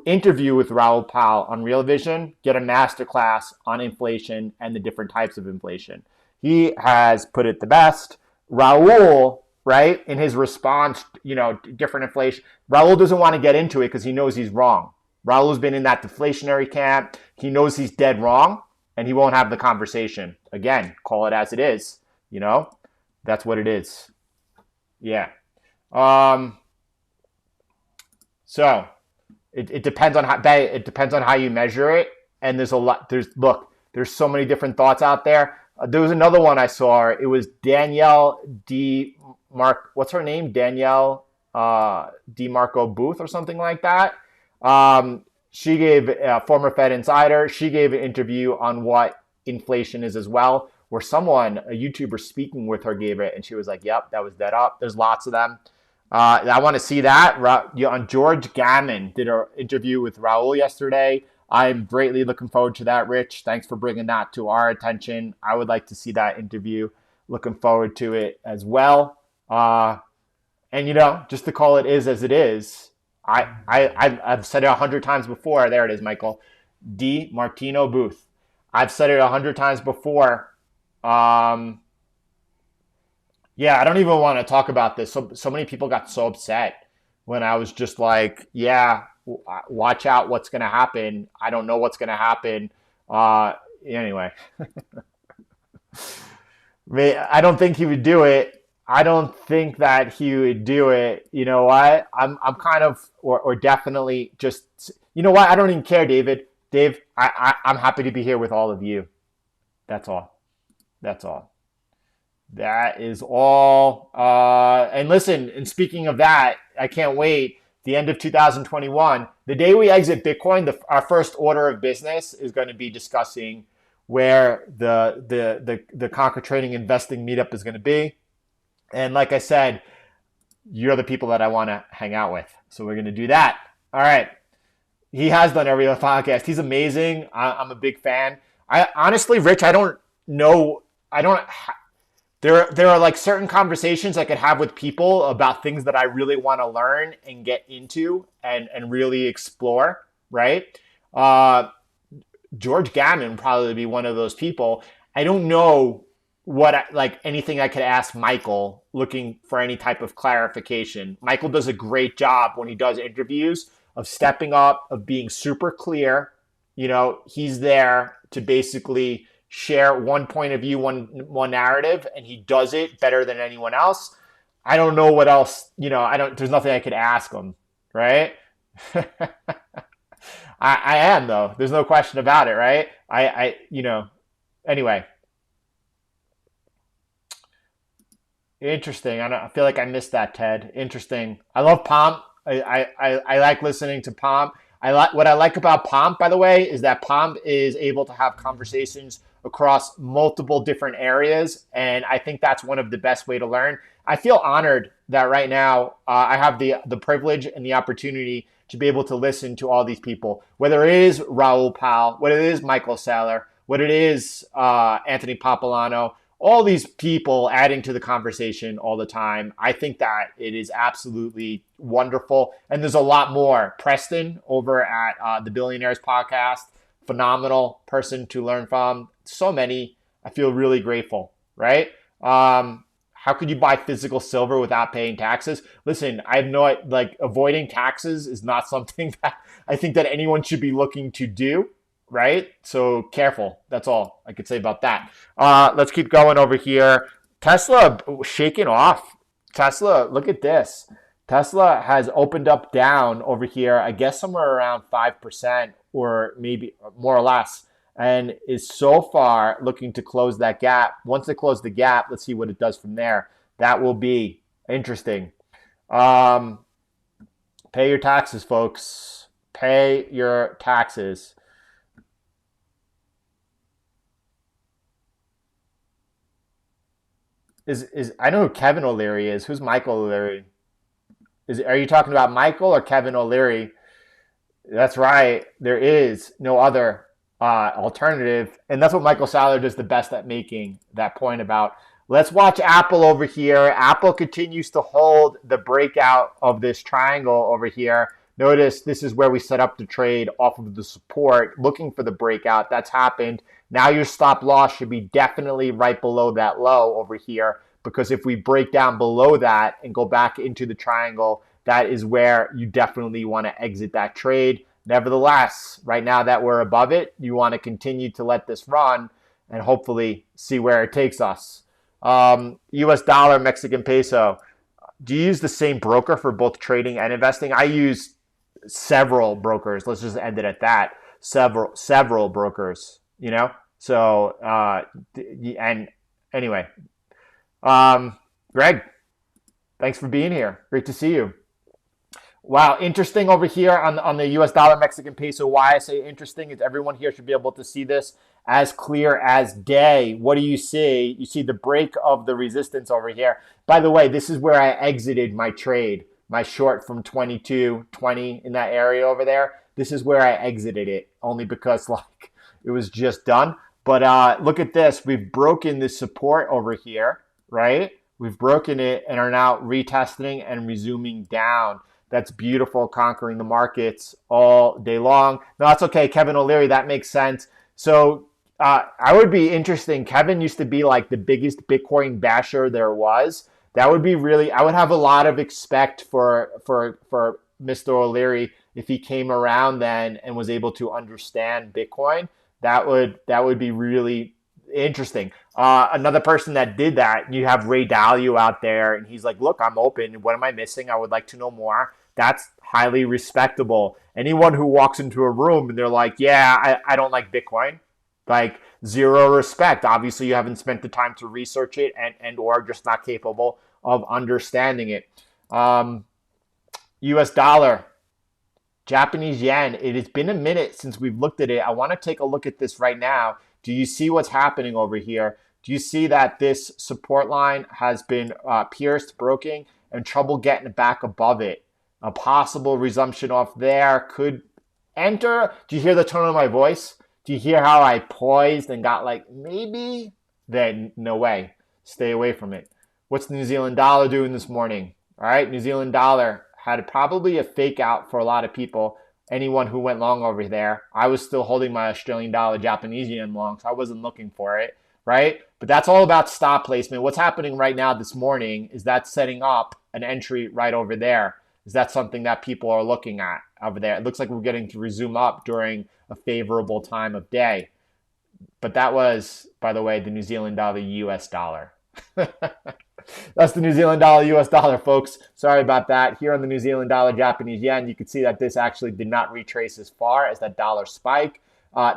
A: interview with Raoul Pal on Real Vision. Get a masterclass on inflation and the different types of inflation. He has put it the best. Raoul, right, in his response, different inflation. Raoul doesn't want to get into it because he knows he's wrong. Raul's been in that deflationary camp. He knows he's dead wrong, and he won't have the conversation. Again, call it as it is. That's what it is. Yeah. So it depends on how you measure it, and there's a lot. There's so many different thoughts out there. There was another one I saw. It was Danielle D. What's her name? Danielle D. Marco Booth or something like that. She gave a former Fed insider. She gave an interview on what inflation is as well, where a YouTuber speaking with her gave it, and she was like, "Yep, that was dead up." There's lots of them. I want to see that. On George Gammon did an interview with Raoul yesterday. I'm greatly looking forward to that, Rich. Thanks for bringing that to our attention. I would like to see that interview. Looking forward to it as well. And just to call it is as it is, I've said it 100 times before. There it is, Michael. D. Martino Booth. I've said it 100 times before. Yeah, I don't even want to talk about this. So many people got so upset when I was just like, yeah, watch out what's going to happen. I don't know what's going to happen. Anyway, I don't think he would do it. I don't think that he would do it. You know what? I'm kind of, or definitely just, you know what? I don't even care, David. Dave, I'm happy to be here with all of you. That's all. That's all. That is all. And listen, and speaking of that, I can't wait. The end of 2021, the day we exit Bitcoin, our first order of business is going to be discussing where the Conquer Trading Investing meetup is going to be. And like I said, you're the people that I want to hang out with. So we're going to do that. All right. He has done every other podcast. He's amazing. I'm a big fan. Honestly, Rich, I don't know. There are like certain conversations I could have with people about things that I really want to learn and get into and really explore, right? George Gammon would probably be one of those people. I don't know anything I could ask Michael looking for any type of clarification. Michael does a great job when he does interviews of stepping up, of being super clear. He's there to basically share one point of view, one narrative, and he does it better than anyone else. I don't know what else, there's nothing I could ask him, right? I am though. There's no question about it, right? Anyway. Interesting. I feel like I missed that, Ted. Interesting. I love Pomp. I like listening to Pomp. What I like about Pomp, by the way, is that Pomp is able to have conversations across multiple different areas, and I think that's one of the best way to learn. I feel honored that right now I have the privilege and the opportunity to be able to listen to all these people, whether it is Raoul Pal, whether it is Michael Saylor, whether it is Anthony Papalano, all these people adding to the conversation all the time. I think that it is absolutely wonderful. And there's a lot more. Preston over at the Billionaires Podcast, phenomenal person to learn from. So many. I feel really grateful, right? How could you buy physical silver without paying taxes? Listen, I have no, like, avoiding taxes is not something that I think that anyone should be looking to do, right? So careful. That's all I could say about that. Let's keep going over here. Tesla shaking off. Tesla, look at this. Tesla has opened up down over here, I guess somewhere around 5% or maybe more or less, and is so far looking to close that gap. Once they close the gap, let's see what it does from there. That will be interesting. Pay your taxes, folks. Pay your taxes. Is I know who Kevin O'Leary is. Who's Michael O'Leary? Are you talking about Michael or Kevin O'Leary? That's right. There is no other alternative. And that's what Michael Saylor does the best at making that point about. Let's watch Apple over here. Apple continues to hold the breakout of this triangle over here. Notice this is where we set up the trade off of the support, looking for the breakout. That's happened. Now your stop loss should be definitely right below that low over here, because if we break down below that and go back into the triangle, that is where you definitely want to exit that trade. Nevertheless, right now that we're above it, you want to continue to let this run and hopefully see where it takes us. US dollar, Mexican peso. Do you use the same broker for both trading and investing? I use several brokers. Let's just end it at that. Several brokers, you know? So, and anyway, Greg, thanks for being here. Great to see you. Wow, interesting over here on the US dollar Mexican peso. Why I say interesting is everyone here should be able to see this as clear as day. What do you see? You see the break of the resistance over here. By the way, this is where I exited my trade, my short from 22.20 in that area over there. This is where I exited it, only because like it was just done. But look at this. We've broken the support over here, right? We've broken it and are now retesting and resuming down. That's beautiful, conquering the markets all day long. No, that's okay, Kevin O'Leary. That makes sense. So I would be interesting. Kevin used to be like the biggest Bitcoin basher there was. That would be really, I would have a lot of respect for Mr. O'Leary if he came around then and was able to understand Bitcoin. That would be really interesting. Another person that did that, you have Ray Dalio out there, and he's like, look, I'm open. What am I missing? I would like to know more. That's highly respectable. Anyone who walks into a room and they're like, yeah, I don't like Bitcoin, like zero respect. Obviously, you haven't spent the time to research it and or just not capable of understanding it. US dollar, Japanese yen. It has been a minute since we've looked at it. I want to take a look at this right now. Do you see what's happening over here? Do you see that this support line has been pierced, broken, and trouble getting back above it? A possible resumption off there could enter. Do you hear the tone of my voice? Do you hear how I poised and got like, maybe? Then no way. Stay away from it. What's the New Zealand dollar doing this morning? All right, New Zealand dollar had probably a fake out for a lot of people. Anyone who went long over there. I was still holding my Australian dollar, Japanese yen long, so I wasn't looking for it, right? But that's all about stop placement. What's happening right now this morning is that setting up an entry right over there. Is that something that people are looking at over there? It looks like we're getting to resume up during a favorable time of day. But that was, by the way, the New Zealand dollar, US dollar. That's the New Zealand dollar, US dollar, folks. Sorry about that. Here on the New Zealand dollar, Japanese yen, you can see that this actually did not retrace as far as that dollar spike.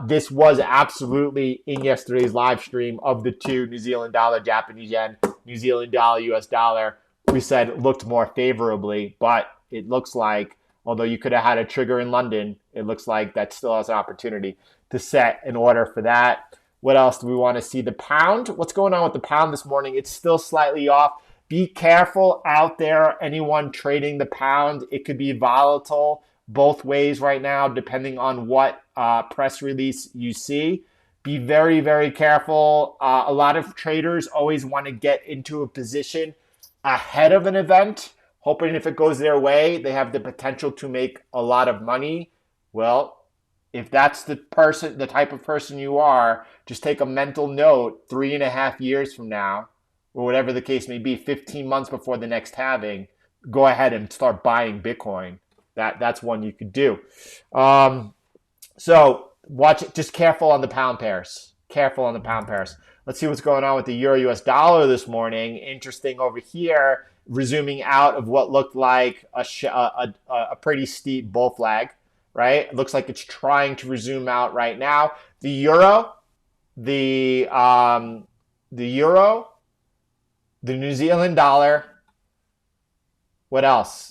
A: This was absolutely in yesterday's live stream of the two, New Zealand dollar, Japanese yen, New Zealand dollar, US dollar. We said it looked more favorably, but it looks like, although you could have had a trigger in London, it looks like that still has an opportunity to set an order for that. What else do we want to see? The pound. What's going on with the pound this morning? It's still slightly off. Be careful out there, anyone trading the pound. It could be volatile both ways right now, depending on what press release you see. Be very, very careful. A lot of traders always want to get into a position ahead of an event, hoping if it goes their way, they have the potential to make a lot of money. Well, if that's the type of person you are, just take a mental note 3.5 years from now, or whatever the case may be, 15 months before the next halving, go ahead and start buying Bitcoin. That's one you could do. So watch it. Just careful on the pound pairs. Careful on the pound pairs. Let's see what's going on with the euro US dollar this morning. Interesting over here, resuming out of what looked like a pretty steep bull flag, right? It looks like it's trying to resume out right now. The euro, the euro, the New Zealand dollar. What else?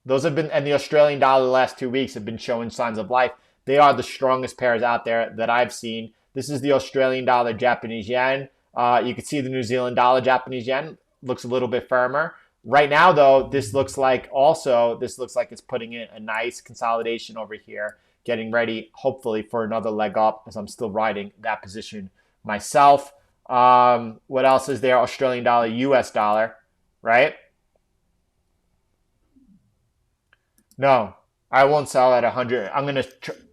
A: Those have been, and the Australian dollar the last 2 weeks have been showing signs of life. They are the strongest pairs out there that I've seen. This is the Australian dollar, Japanese yen. You can see the New Zealand dollar, Japanese yen looks a little bit firmer. Right now, though, this looks like it's putting in a nice consolidation over here, getting ready, hopefully, for another leg up as I'm still riding that position myself. What else is there? Australian dollar, US dollar, right? No, I won't sell at 100. I'm going to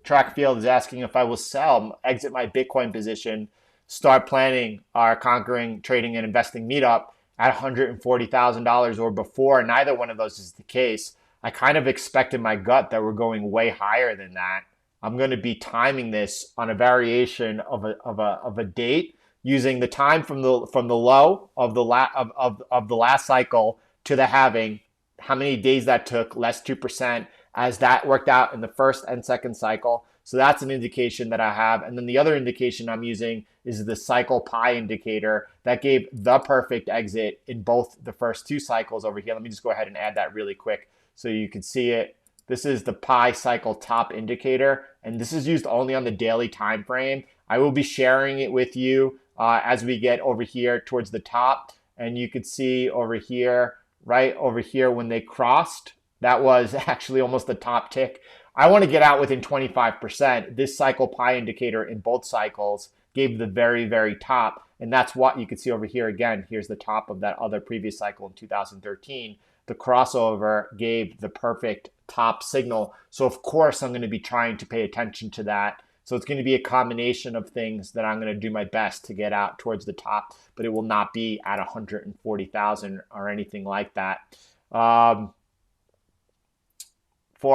A: track field is asking if I will sell, exit my Bitcoin position, start planning our Conquering Trading and Investing meetup at $140,000 or before. Neither one of those is the case. I kind of expect in my gut that we're going way higher than that. I'm going to be timing this on a variation of a date using the time from the low of the last cycle to the halving, how many days that took, less 2%, as that worked out in the first and second cycle. So that's an indication that I have. And then the other indication I'm using is the cycle pi indicator that gave the perfect exit in both the first two cycles over here. Let me just go ahead and add that really quick so you can see it. This is the pi cycle top indicator, and this is used only on the daily time frame. I will be sharing it with you as we get over here towards the top. And you could see over here, right over here when they crossed, that was actually almost the top tick. I want to get out within 25%. This cycle pi indicator in both cycles gave the very, very top. And that's what you can see over here again. Here's the top of that other previous cycle in 2013. The crossover gave the perfect top signal. So of course I'm going to be trying to pay attention to that. So it's going to be a combination of things that I'm going to do my best to get out towards the top, but it will not be at 140,000 or anything like that. 4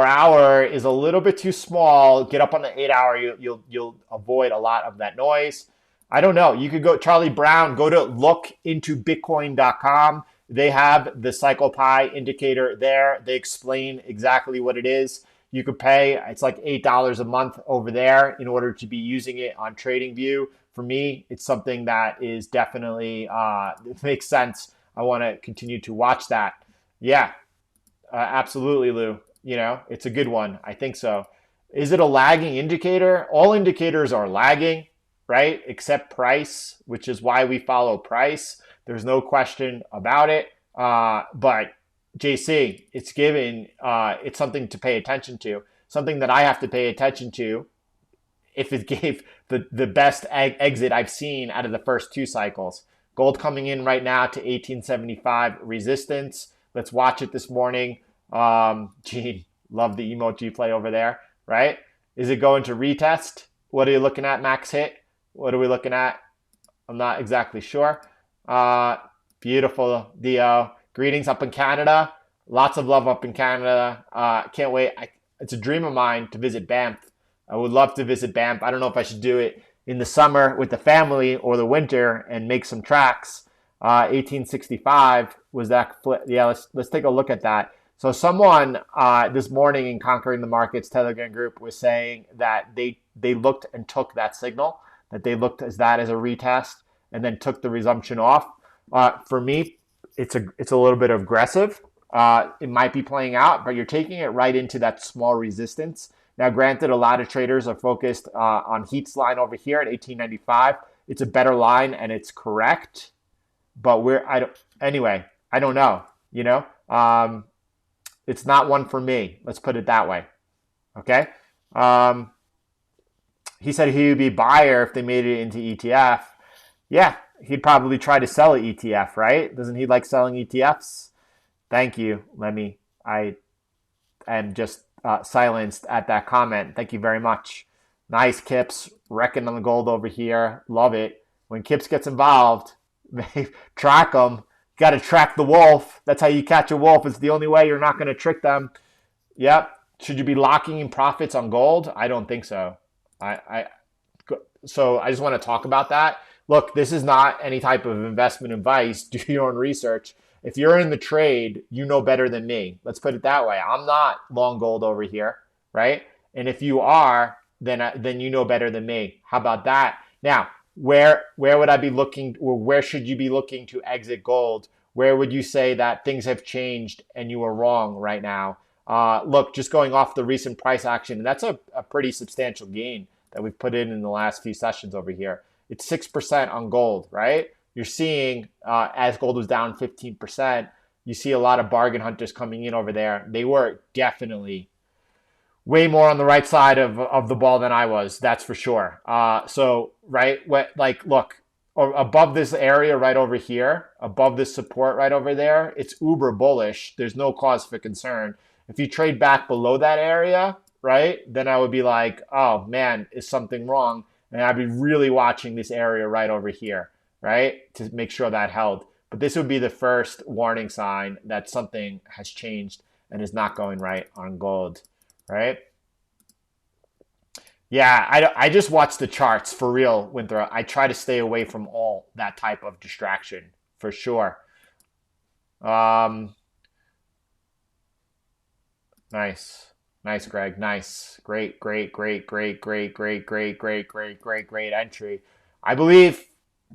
A: hour is a little bit too small. Get up on the 8 hour, you'll avoid a lot of that noise. I don't know. You could go, Charlie Brown, go to lookintobitcoin.com. They have the cycle pi indicator there. They explain exactly what it is. You could pay, it's like $8 a month over there in order to be using it on TradingView. For me, it's something that is definitely, it makes sense. I want to continue to watch that. Yeah, absolutely, Lou. You know, it's a good one. I think so. Is it a lagging indicator? All indicators are lagging, right? Except price, which is why we follow price. There's no question about it. But JC, it's something to pay attention to, something that I have to pay attention to if it gave the best exit I've seen out of the first two cycles. Gold coming in right now to 1875 resistance. Let's watch it this morning. Gene, love the emoji play over there, right? Is it going to retest? What are you looking at, max hit? What are we looking at? I'm not exactly sure. Beautiful, Dio. Greetings up in Canada. Lots of love up in Canada. Can't wait. It's a dream of mine to visit Banff. I would love to visit Banff. I don't know if I should do it in the summer with the family or the winter and make some tracks. 1865 was that. Yeah, let's take a look at that. So someone this morning in Conquering the Markets Telegram group was saying that they looked and took that signal, that they looked as that as a retest and then took the resumption off. For me, it's a little bit aggressive. It might be playing out, but you're taking it right into that small resistance. Now, granted, a lot of traders are focused on Heath's line over here at 1895. It's a better line and it's correct, but I don't know. You know, it's not one for me. Let's put it that way. Okay. He said he would be buyer if they made it into ETF. Yeah, he'd probably try to sell an ETF, right? Doesn't he like selling ETFs? Thank you, Lemmy. I am just silenced at that comment. Thank you very much. Nice, Kips. Wrecking on the gold over here. Love it. When Kips gets involved, track them. Got to track the wolf. That's how you catch a wolf. It's the only way. You're not going to trick them. Yep. Should you be locking in profits on gold? I don't think so. I so I just want to talk about that. Look, this is not any type of investment advice. Do your own research. If you're in the trade, you know better than me. Let's put it that way. I'm not long gold over here, right? And if you are, then you know better than me. How about that? Now, where would I be looking, or where should you be looking to exit gold? Where would you say that things have changed and you are wrong right now? Look, just going off the recent price action, and that's a pretty substantial gain that we've put in the last few sessions over here. It's 6% on gold, right? You're seeing as gold was down 15%, you see a lot of bargain hunters coming in over there. They were definitely way more on the right side of the ball than I was, that's for sure. So, right, look, above this area right over here, above this support right over there, it's uber bullish. There's no cause for concern. If you trade back below that area, right, then I would be like, oh man, is something wrong? And I'd be really watching this area right over here, right, to make sure that held. But this would be the first warning sign that something has changed and is not going right on gold, right? Yeah, I just watch the charts for real, Winthrop. I try to stay away from all that type of distraction for sure. Um, Nice. Nice, Greg. Nice. Great, great, great, great, great, great, great, great, great, great, great entry. I believe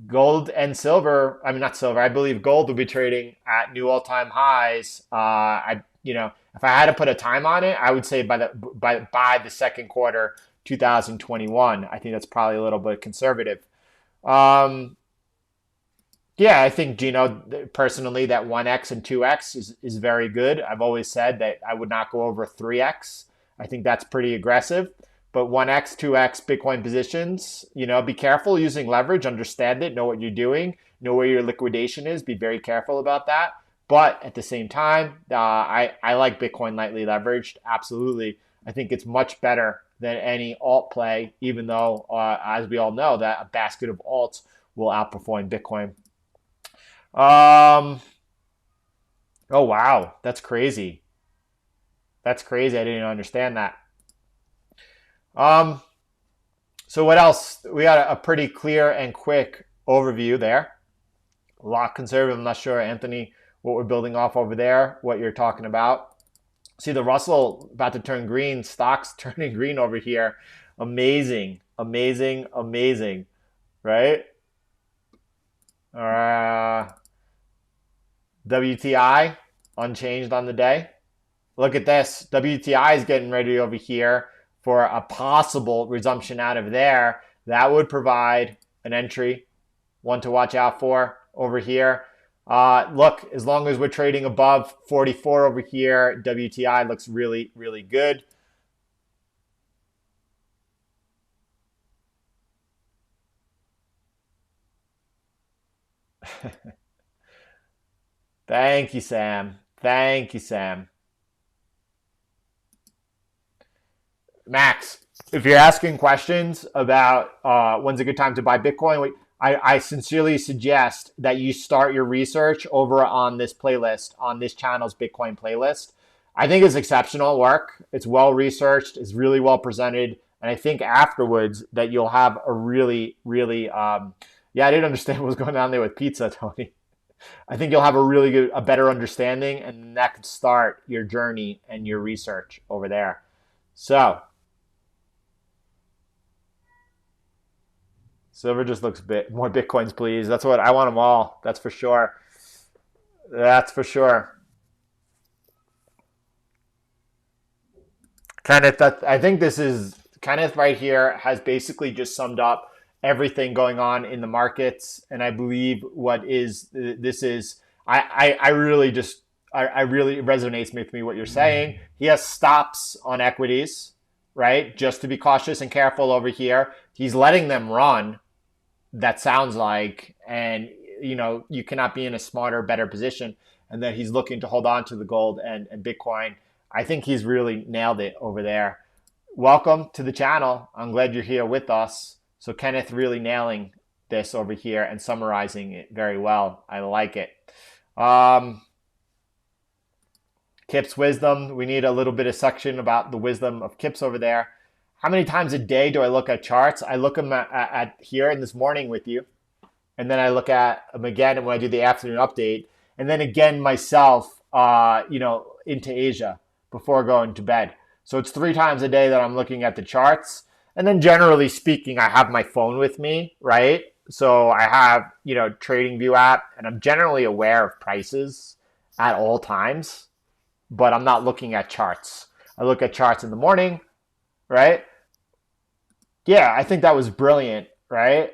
A: gold and silver, I mean not silver, I believe gold will be trading at new all-time highs. If I had to put a time on it, I would say by the second quarter 2021. I think that's probably a little bit conservative. Um, yeah, I think, Gino, personally, that 1x and 2x is very good. I've always said that I would not go over 3x. I think that's pretty aggressive. But 1x, 2x Bitcoin positions, be careful using leverage, understand it, know what you're doing, know where your liquidation is, be very careful about that. But at the same time, I like Bitcoin lightly leveraged, absolutely. I think it's much better than any alt play, even though, as we all know, that a basket of alts will outperform Bitcoin. Um. Oh wow, that's crazy. That's crazy. I didn't even understand that. Um. So what else? We got a pretty clear and quick overview there. A lot conservative. I'm not sure, Anthony, what we're building off over there. What you're talking about. See the Russell about to turn green. Stocks turning green over here. Amazing, amazing, amazing. Right? Uh, WTI unchanged on the day. Look at this. WTI is getting ready over here for a possible resumption out of there. That would provide an entry, one to watch out for over here. Look, as long as we're trading above 44 over here, WTI looks really, really good. Thank you, Sam. Thank you, Sam. Max, if you're asking questions about when's a good time to buy Bitcoin, I sincerely suggest that you start your research over on this playlist, on this channel's Bitcoin playlist. I think it's exceptional work. It's well researched. It's really well presented. And I think afterwards that you'll have a really, really, yeah, I didn't understand what was going on there with pizza, Tony. I think you'll have a better understanding, and that could start your journey and your research over there. So, silver just looks bit more Bitcoins, please. That's what I want them all. That's for sure. That's for sure. Kenneth, I think this is Kenneth right here has basically just summed up everything going on in the markets, and I believe what is this is. I really I really resonates with me what you're saying. He has stops on equities, right? Just to be cautious and careful over here. He's letting them run, that sounds like, and you cannot be in a smarter, better position. And then he's looking to hold on to the gold and Bitcoin. I think he's really nailed it over there. Welcome to the channel. I'm glad you're here with us. So Kenneth really nailing this over here and summarizing it very well. I like it. Kip's wisdom. We need a little bit of section about the wisdom of Kip's over there. How many times a day do I look at charts? I look them at here in this morning with you. And then I look at them again when I do the afternoon update. And then again myself, into Asia before going to bed. So it's 3 times a day that I'm looking at the charts. And then generally speaking, I have my phone with me, right? So I have, TradingView app, and I'm generally aware of prices at all times, but I'm not looking at charts. I look at charts in the morning, right? Yeah, I think that was brilliant, right?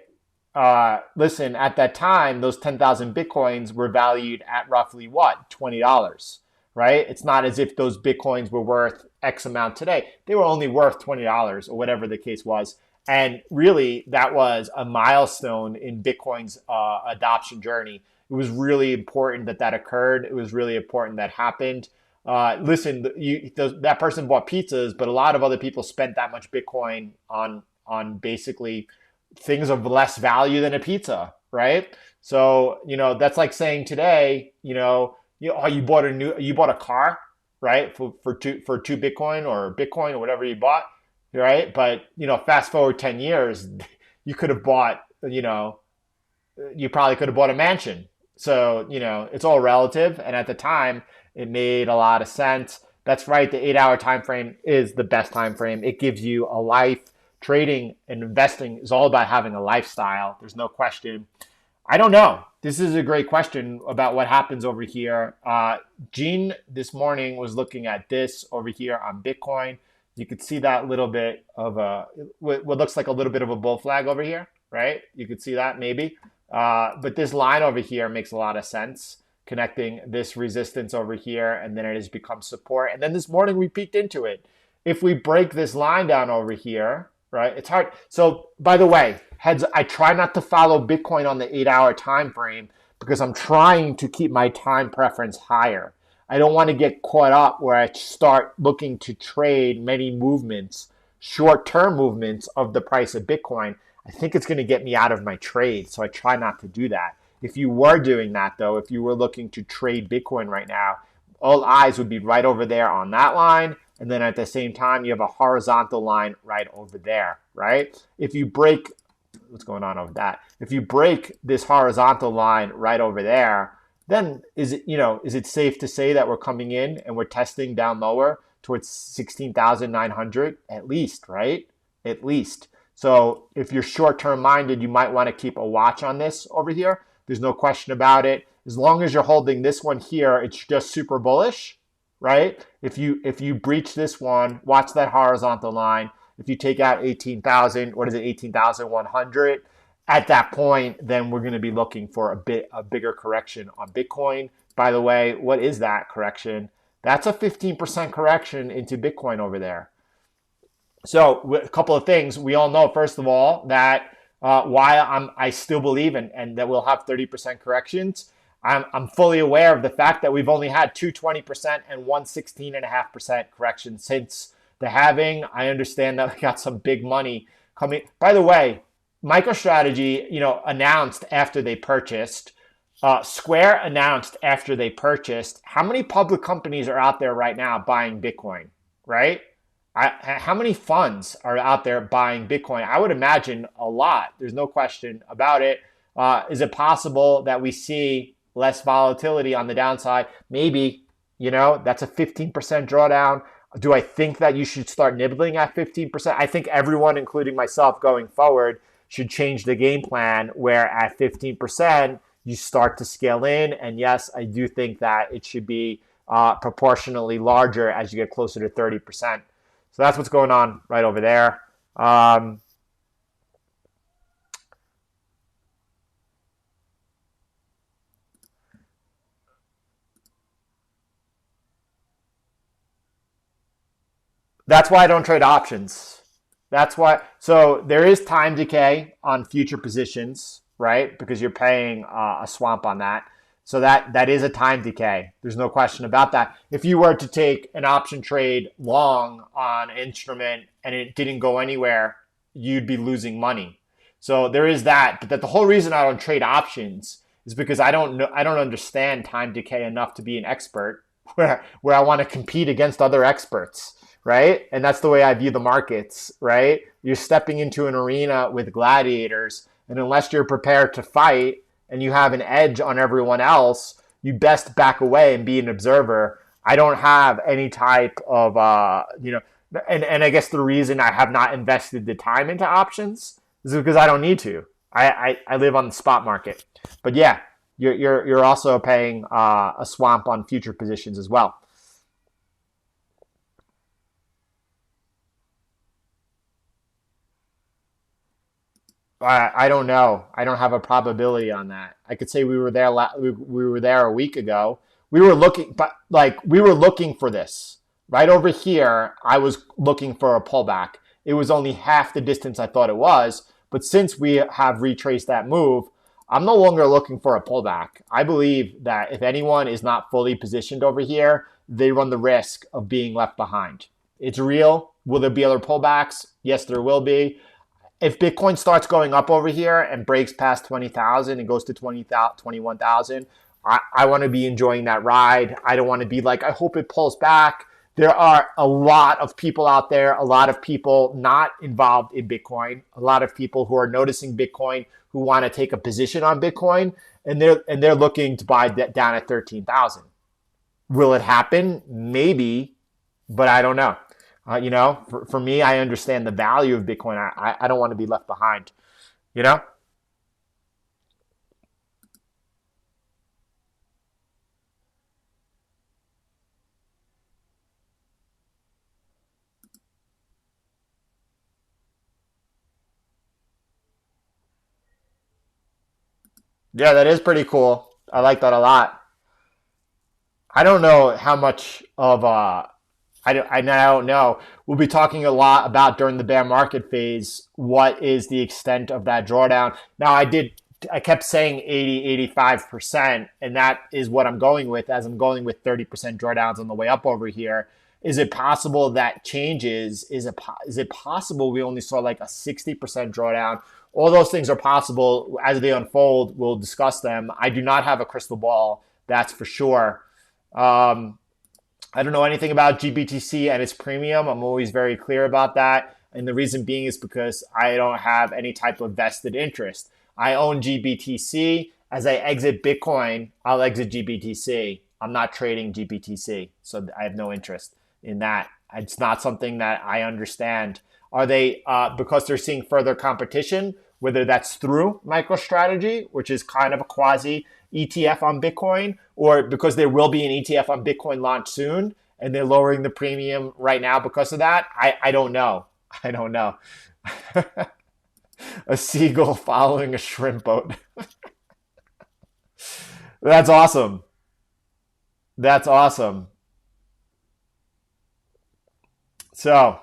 A: Listen, at that time, those 10,000 Bitcoins were valued at roughly what? $20, right? It's not as if those Bitcoins were worth X amount today. They were only worth $20 or whatever the case was. And really, that was a milestone in Bitcoin's adoption journey. It was really important that occurred. It was really important that happened. Listen, that person bought pizzas, but a lot of other people spent that much Bitcoin on basically things of less value than a pizza, right? So, that's like saying today, you bought a car, right? For two Bitcoin or whatever you bought, right? But, fast forward 10 years, you could have bought, you probably could have bought a mansion. So, it's all relative. And at the time, it made a lot of sense. That's right. The 8-hour time frame is the best time frame. It gives you a life. Trading and investing is all about having a lifestyle. There's no question. I don't know. This is a great question about what happens over here. Gene this morning was looking at this over here on Bitcoin. You could see that little bit of what looks like a little bit of a bull flag over here, right? You could see that maybe. But this line over here makes a lot of sense, connecting this resistance over here, and then it has become support. And then this morning we peeked into it. If we break this line down over here, right? It's hard. So by the way, I try not to follow Bitcoin on the 8-hour time frame because I'm trying to keep my time preference higher. I don't want to get caught up where I start looking to trade many movements, short-term movements of the price of Bitcoin. I think it's going to get me out of my trade. So I try not to do that. If you were doing that though, if you were looking to trade Bitcoin right now, all eyes would be right over there on that line. And then at the same time, you have a horizontal line right over there, right? If you break, what's going on over that? If you break this horizontal line right over there, then is it safe to say that we're coming in and we're testing down lower towards 16,900 at least, right? At least. So if you're short-term minded, you might want to keep a watch on this over here. There's no question about it. As long as you're holding this one here, it's just super bullish, right? If you breach this one, watch that horizontal line. If you take out 18,000, what is it, 18,100? At that point, then we're going to be looking for a bigger correction on Bitcoin. By the way, what is that correction? That's a 15% correction into Bitcoin over there. So a couple of things. We all know, first of all, that why I still believe and that we'll have 30% corrections. I'm fully aware of the fact that we've only had two 20% and one 16.5% correction since the halving. I understand that we got some big money coming. By the way, MicroStrategy, announced after they purchased. Square announced after they purchased. How many public companies are out there right now buying Bitcoin, right? How many funds are out there buying Bitcoin? I would imagine a lot. There's no question about it. Is it possible that we see less volatility on the downside? Maybe, that's a 15% drawdown. Do I think that you should start nibbling at 15%? I think everyone, including myself going forward, should change the game plan where at 15%, you start to scale in. And yes, I do think that it should be proportionally larger as you get closer to 30%. So that's what's going on right over there. That's why I don't trade options. That's why. So there is time decay on future positions, right? Because you're paying a swamp on that. So that is a time decay. There's no question about that. If you were to take an option trade long on an instrument and it didn't go anywhere, you'd be losing money. So there is that. But that the whole reason I don't trade options is because I don't know, I don't understand time decay enough to be an expert where I want to compete against other experts, right? And that's the way I view the markets, right? You're stepping into an arena with gladiators, and unless you're prepared to fight and you have an edge on everyone else, you best back away and be an observer. I don't have any type of, and I guess the reason I have not invested the time into options is because I don't need to. I live on the spot market. But yeah, you're also paying a swamp on future positions as well. I don't know. I don't have a probability on that. I could say we were there. We were there a week ago. We were looking, but like we were looking for this right over here. I was looking for a pullback. It was only half the distance I thought it was. But since we have retraced that move, I'm no longer looking for a pullback. I believe that if anyone is not fully positioned over here, they run the risk of being left behind. It's real. Will there be other pullbacks? Yes, there will be. If Bitcoin starts going up over here and breaks past 20,000 and goes to 20,000, 21,000, I want to be enjoying that ride. I don't want to be like, I hope it pulls back. There are a lot of people out there, a lot of people not involved in Bitcoin, a lot of people who are noticing Bitcoin, who want to take a position on Bitcoin, and they're looking to buy that down at 13,000. Will it happen? Maybe, but I don't know. For me, I understand the value of Bitcoin. I don't want to be left behind, you know? Yeah, that is pretty cool. I like that a lot. I don't know how much of I don't know. We'll be talking a lot about during the bear market phase what is the extent of that drawdown. Now, I kept saying 80, 85%, and that is what I'm going with as I'm going with 30% drawdowns on the way up over here. Is it possible that changes? Is it possible we only saw like a 60% drawdown? All those things are possible as they unfold. We'll discuss them. I do not have a crystal ball, that's for sure. Um, I don't know anything about GBTC and its premium. I'm always very clear about that. And the reason being is because I don't have any type of vested interest. I own GBTC. As I exit Bitcoin, I'll exit GBTC. I'm not trading GBTC. So I have no interest in that. It's not something that I understand. Are they, because they're seeing further competition, whether that's through MicroStrategy, which is kind of a quasi ETF on Bitcoin, or because there will be an ETF on Bitcoin launch soon and they're lowering the premium right now because of that? I don't know. I don't know. A seagull following a shrimp boat. That's awesome. That's awesome. So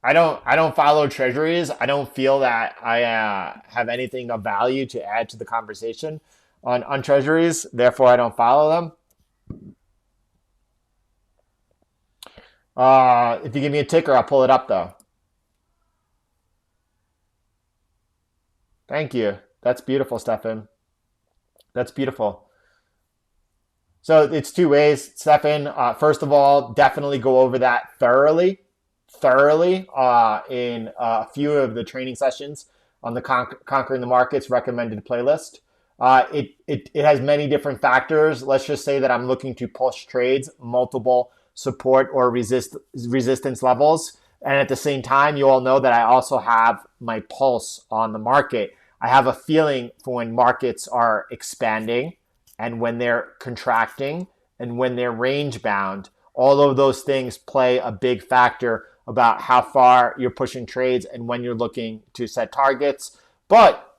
A: I don't follow treasuries. I don't feel that I have anything of value to add to the conversation on treasuries. Therefore, I don't follow them. If you give me a ticker, I'll pull it up though. Thank you. That's beautiful, Stefan. That's beautiful. So it's two ways, Stefan. First of all, definitely go over that thoroughly in a few of the training sessions on the Conquering the Markets recommended playlist. It has many different factors. Let's just say that I'm looking to push trades, multiple support or resistance levels. And at the same time, you all know that I also have my pulse on the market. I have a feeling for when markets are expanding and when they're contracting and when they're range bound. All of those things play a big factor about how far you're pushing trades and when you're looking to set targets. But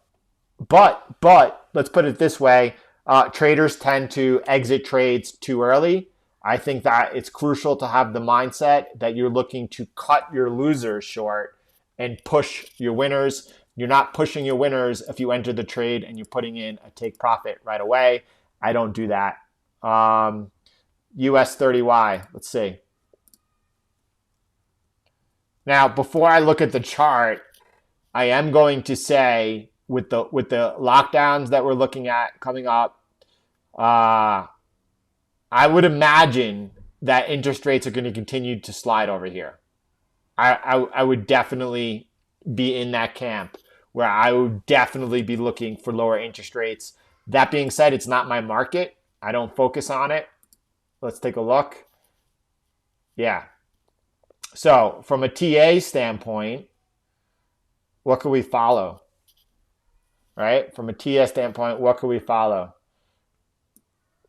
A: let's put it this way: traders tend to exit trades too early. I think that it's crucial to have the mindset that you're looking to cut your losers short and push your winners. You're not pushing your winners if you enter the trade and you're putting in a take profit right away. I don't do that. US 30Y, let's see. Now, before I look at the chart, I am going to say with the lockdowns that we're looking at coming up, I would imagine that interest rates are going to continue to slide over here. I would definitely be in that camp where I would definitely be looking for lower interest rates. That being said, it's not my market. I don't focus on it. Let's take a look. Yeah. So from a TA standpoint, what could we follow? Right? From a TA standpoint, what could we follow?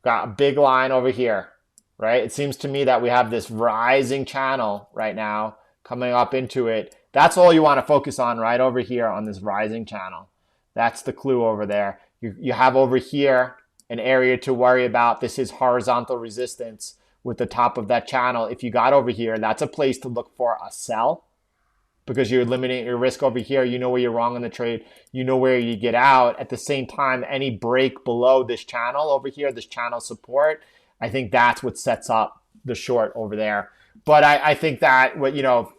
A: Got a big line over here, right? It seems to me that we have this rising channel right now coming up into it. That's all you want to focus on right over here on this rising channel. That's the clue over there. You have over here an area to worry about. This is horizontal resistance with the top of that channel. If you got over here, that's a place to look for a sell because you're limiting your risk over here. You know where you're wrong on the trade. You know where you get out. At the same time, any break below this channel over here, this channel support, I think that's what sets up the short over there. But I think that,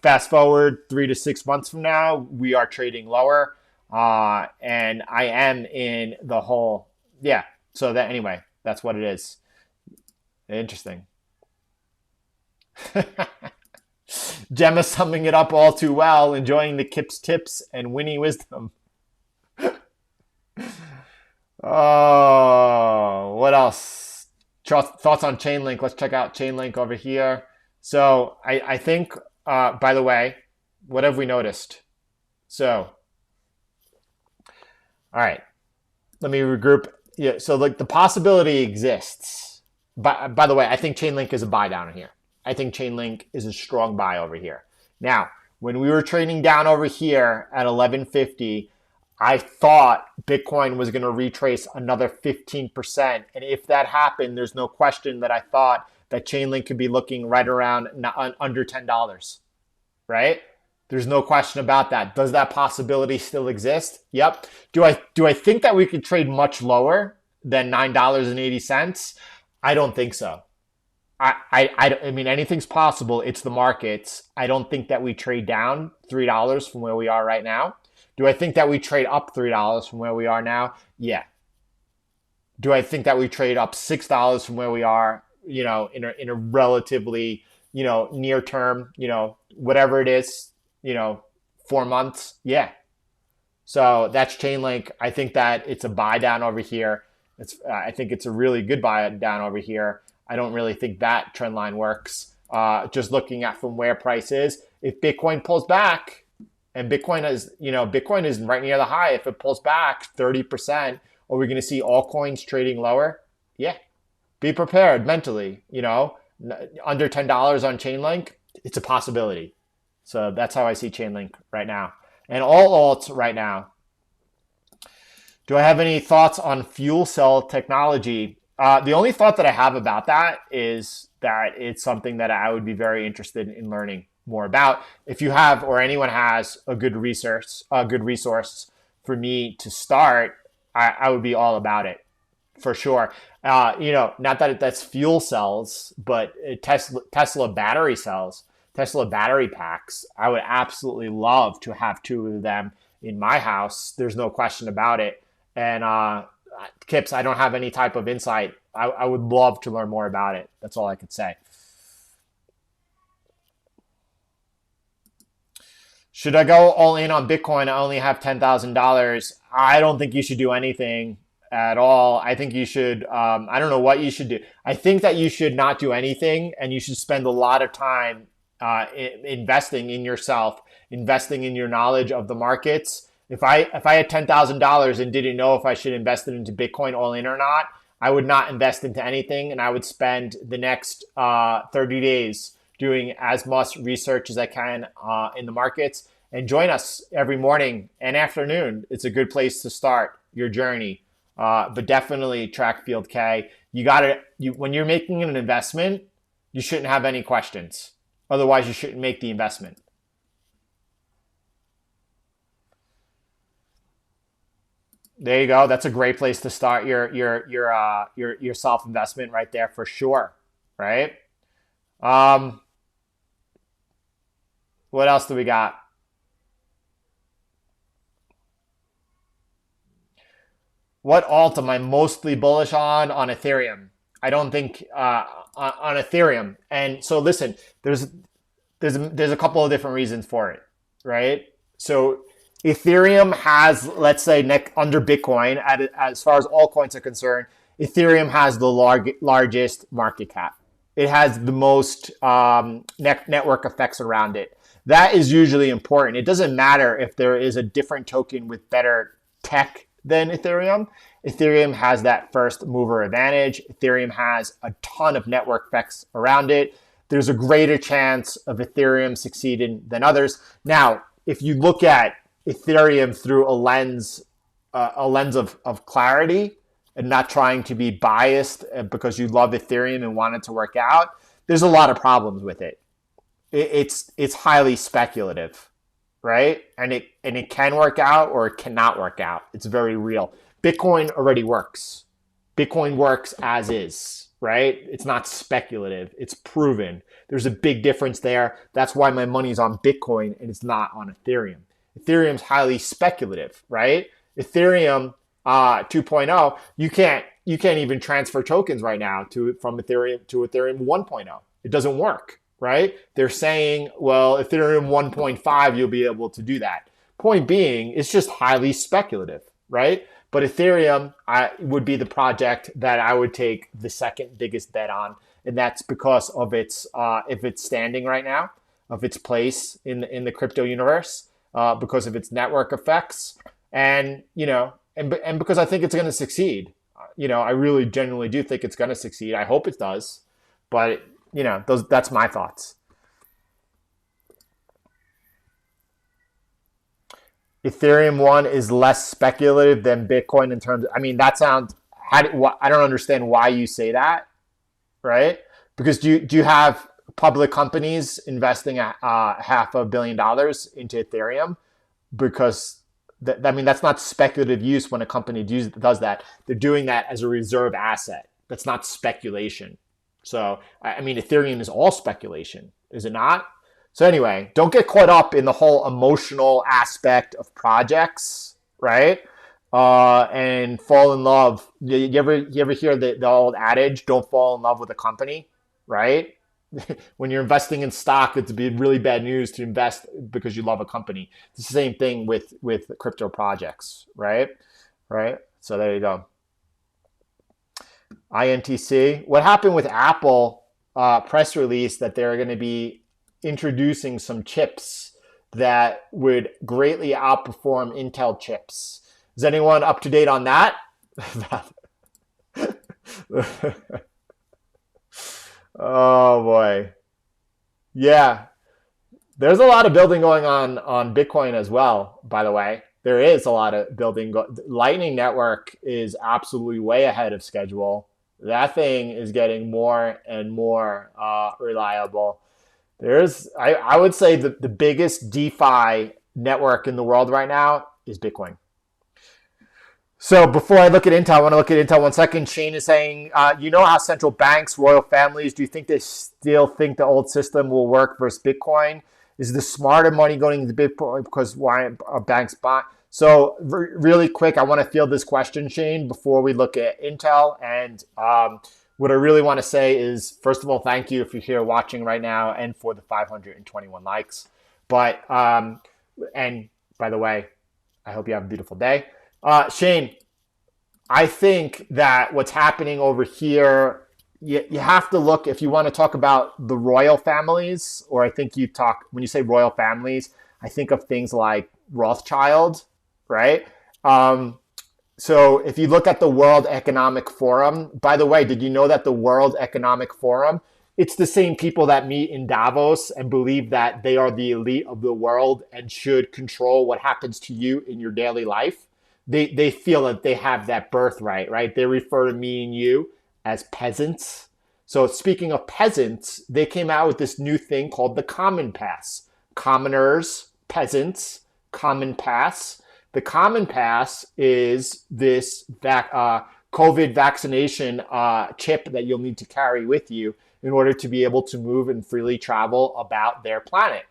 A: fast forward 3 to 6 months from now, we are trading lower. And I am in the whole, yeah. So that anyway, that's what it is. Interesting. Gemma summing it up all too well, enjoying the Kip's tips and Winnie wisdom. Oh, what else? Thoughts on Chainlink? Let's check out Chainlink over here. So I think, by the way, what have we noticed? So, all right, let me regroup. Yeah, so like the possibility exists. By the way, I think Chainlink is a buy down here. I think Chainlink is a strong buy over here. Now, when we were trading down over here at 1150, I thought Bitcoin was going to retrace another 15%. And if that happened, there's no question that I thought that Chainlink could be looking right around under $10, right? There's no question about that. Does that possibility still exist? Yep. Do I think that we could trade much lower than $9.80? I don't think so. I mean, anything's possible. It's the markets. I don't think that we trade down $3 from where we are right now. Do I think that we trade up $3 from where we are now? Yeah. Do I think that we trade up $6 from where we are, in a relatively, near term, whatever it is, 4 months? Yeah. So that's Chainlink. I think that it's a buy down over here. I think it's a really good buy down over here. I don't really think that trend line works. Just looking at from where price is, if Bitcoin pulls back, and Bitcoin is right near the high. If it pulls back 30%, are we going to see all coins trading lower? Yeah. Be prepared mentally. Under $10 on Chainlink, it's a possibility. So that's how I see Chainlink right now, and all alts right now. Do I have any thoughts on fuel cell technology? The only thought that I have about that is that it's something that I would be very interested in learning more about. If you have, or anyone has, a good resource for me to start, I would be all about it for sure. Not that that's fuel cells, but Tesla battery cells, Tesla battery packs. I would absolutely love to have 2 of them in my house. There's no question about it. And Kips, I don't have any type of insight. I would love to learn more about it. That's all I could say. Should I go all in on Bitcoin? I only have $10,000. I don't think you should do anything at all. I think you should, I don't know what you should do. I think that you should not do anything, and you should spend a lot of time investing in yourself, investing in your knowledge of the markets. If I had $10,000 and didn't know if I should invest it into Bitcoin all in or not, I would not invest into anything, and I would spend the next 30 days doing as much research as I can in the markets. And join us every morning and afternoon. It's a good place to start your journey. But definitely track Field K. When you're making an investment, you shouldn't have any questions. Otherwise, you shouldn't make the investment. There you go. That's a great place to start your self investment right there for sure. Right. Um, what else do we got? What alt am I mostly bullish on Ethereum. I don't think on Ethereum. And so listen, there's a couple of different reasons for it, right? So Ethereum has, let's say, under Bitcoin, as far as altcoins are concerned, Ethereum has the largest market cap. It has the most network effects around it. That is usually important. It doesn't matter if there is a different token with better tech than Ethereum. Ethereum has that first mover advantage. Ethereum has a ton of network effects around it. There's a greater chance of Ethereum succeeding than others. Now, if you look at Ethereum through a lens of clarity and not trying to be biased because you love Ethereum and want it to work out, there's a lot of problems with it. It's highly speculative, right? And it can work out or it cannot work out. It's very real. Bitcoin already works. Bitcoin works as is, right? It's not speculative. It's proven. There's a big difference there. That's why my money's on Bitcoin and it's not on Ethereum. Ethereum's highly speculative, right? Ethereum 2.0, you can't even transfer tokens right now from Ethereum to Ethereum 1.0. It doesn't work, right? They're saying, well, Ethereum 1.5, you'll be able to do that. Point being, it's just highly speculative, right? But Ethereum would be the project that I would take the second biggest bet on, and that's because of its standing right now, of its place in the crypto universe, because of its network effects, and and because I think it's going to succeed. I really genuinely do think it's going to succeed. I hope it does, but that's my thoughts. Ethereum 1 is less speculative than Bitcoin in terms of, that sounds, I don't understand why you say that, right? Because do you have public companies investing $500 million into Ethereum? Because that's not speculative use when a company does that. They're doing that as a reserve asset. That's not speculation. So, Ethereum is all speculation, is it not? So anyway, don't get caught up in the whole emotional aspect of projects, right? And fall in love. You ever hear the old adage, don't fall in love with a company, right? When you're investing in stock, it's really bad news to invest because you love a company. It's the same thing with crypto projects, right? Right? So there you go. INTC. What happened with Apple press release that they're going to be introducing some chips that would greatly outperform Intel chips. Is anyone up to date on that? Oh boy. Yeah. There's a lot of building going on Bitcoin as well, by the way. There is a lot of building. Lightning Network is absolutely way ahead of schedule. That thing is getting more and more reliable. I would say the biggest DeFi network in the world right now is Bitcoin. So before I look at Intel, I want to look at Intel 1 second. Shane is saying, how central banks, royal families, do you think they still think the old system will work versus Bitcoin? Is the smarter money going into Bitcoin because why are banks buying? So really quick, I want to field this question, Shane, before we look at Intel. And what I really want to say is, first of all, thank you if you're here watching right now and for the 521 likes. But, and by the way, I hope you have a beautiful day. Shane, I think that what's happening over here, you have to look, if you want to talk about the royal families, or I think when you say royal families, I think of things like Rothschild, right? So if you look at the World Economic Forum, by the way, did you know that the World Economic Forum, it's the same people that meet in Davos and believe that they are the elite of the world and should control what happens to you in your daily life? They feel that they have that birthright, right? They refer to me and you as peasants. So speaking of peasants, they came out with this new thing called the Common Pass. Commoners, peasants, Common Pass. The Common Pass is this COVID vaccination chip that you'll need to carry with you in order to be able to move and freely travel about their planet.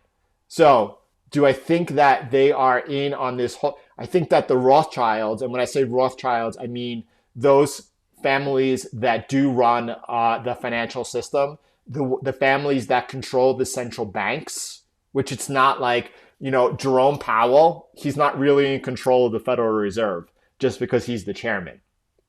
A: So do I think that they are in on this whole? I think that the Rothschilds, and when I say Rothschilds, I mean those families that do run the financial system, the families that control the central banks, which it's not like, Jerome Powell, he's not really in control of the Federal Reserve just because he's the chairman,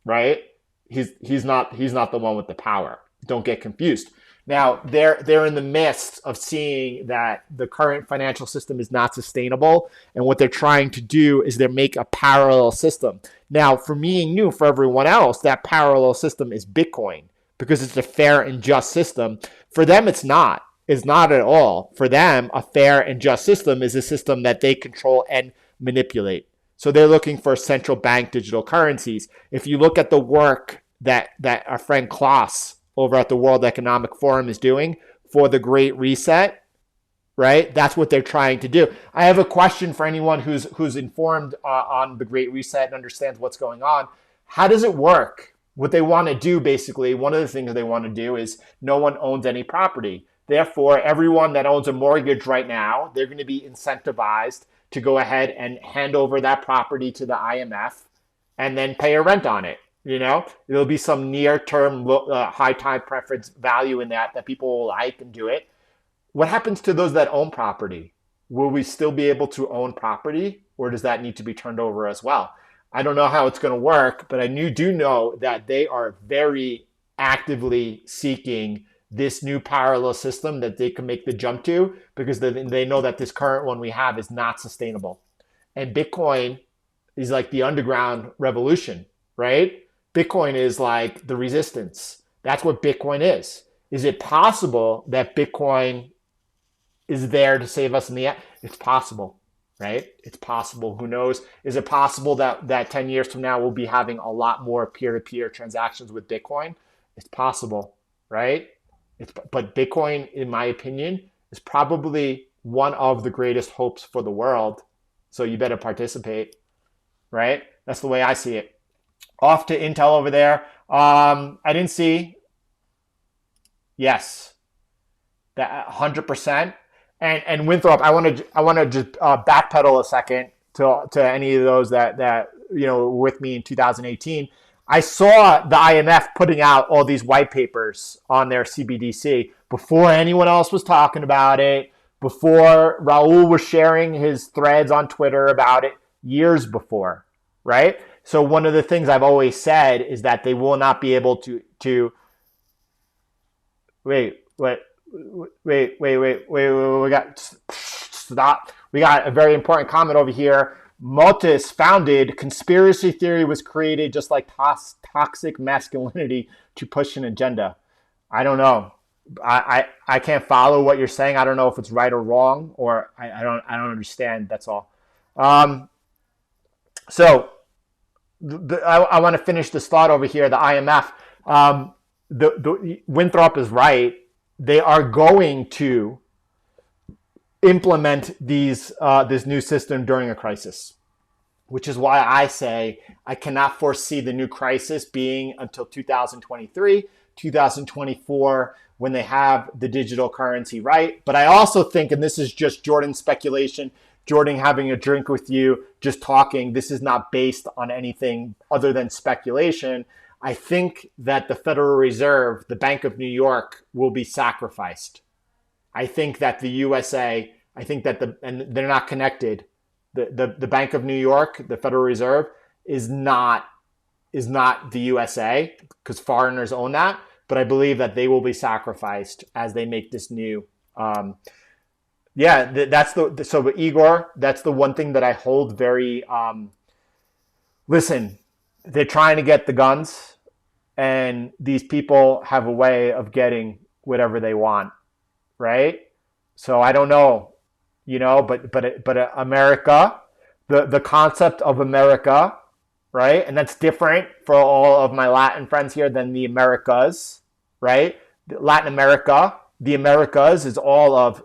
A: right? He's not the one with the power. Don't get confused. Now, they're in the midst of seeing that the current financial system is not sustainable, and what they're trying to do is they make a parallel system. Now, for me and you, for everyone else, that parallel system is Bitcoin because it's a fair and just system. For them, it's not. It's not at all. For them, a fair and just system is a system that they control and manipulate. So they're looking for central bank digital currencies. If you look at the work that our friend Klaus over at the World Economic Forum is doing for the Great Reset, right? That's what they're trying to do. I have a question for anyone who's informed on the Great Reset and understands what's going on. How does it work? What they want to do, basically, one of the things they want to do is no one owns any property. Therefore, everyone that owns a mortgage right now, they're going to be incentivized to go ahead and hand over that property to the IMF and then pay a rent on it. There'll be some near-term high time preference value in that people will like and do it. What happens to those that own property? Will we still be able to own property, or does that need to be turned over as well? I don't know how it's going to work, but I do know that they are very actively seeking this new parallel system that they can make the jump to, because they know that this current one we have is not sustainable. And Bitcoin is like the underground revolution, right? Bitcoin is like the resistance. That's what Bitcoin is. Is it possible that Bitcoin is there to save us in the end? It's possible, right? It's possible. Who knows? Is it possible that 10 years from now we'll be having a lot more peer-to-peer transactions with Bitcoin? It's possible, right? But Bitcoin, in my opinion, is probably one of the greatest hopes for the world. So you better participate, right? That's the way I see it. Off to Intel over there. I didn't see. Yes, that 100%. And Winthrop, I want to just backpedal a second to any of those that were with me in 2018. I saw the IMF putting out all these white papers on their CBDC before anyone else was talking about it, before Raoul was sharing his threads on Twitter about it, years before, right? So one of the things I've always said is that they will not be able to wait, we got stop. We got a very important comment over here. Motus founded conspiracy theory was created just like toxic masculinity to push an agenda. I don't know. I can't follow what you're saying. I don't know if it's right or wrong, or I don't understand. That's all. So I want to finish this thought over here. The IMF, the Winthrop is right. They are going to implement this new system during a crisis, which is why I say I cannot foresee the new crisis being until 2023, 2024, when they have the digital currency right. But I also think, and this is just Jordan's speculation, Jordan having a drink with you, just talking, this is not based on anything other than speculation. I think that the Federal Reserve, the Bank of New York, will be sacrificed. I think that the USA, and they're not connected. The Bank of New York, the Federal Reserve, is not the USA because foreigners own that. But I believe that they will be sacrificed as they make this new. So Igor, that's the one thing that I hold very. Listen, they're trying to get the guns, and these people have a way of getting whatever they want, right? So I don't know, but America, the concept of America, right? And that's different for all of my Latin friends here than the Americas, right? Latin America, the Americas is all of,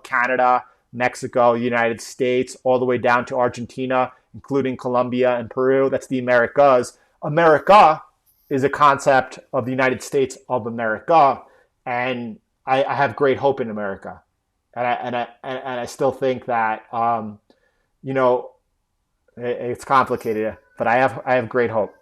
A: Canada, Mexico, United States, all the way down to Argentina, including Colombia and Peru. That's the Americas. America is a concept of the United States of America, and I have great hope in America, and I still think that you know it's complicated, but I have great hope.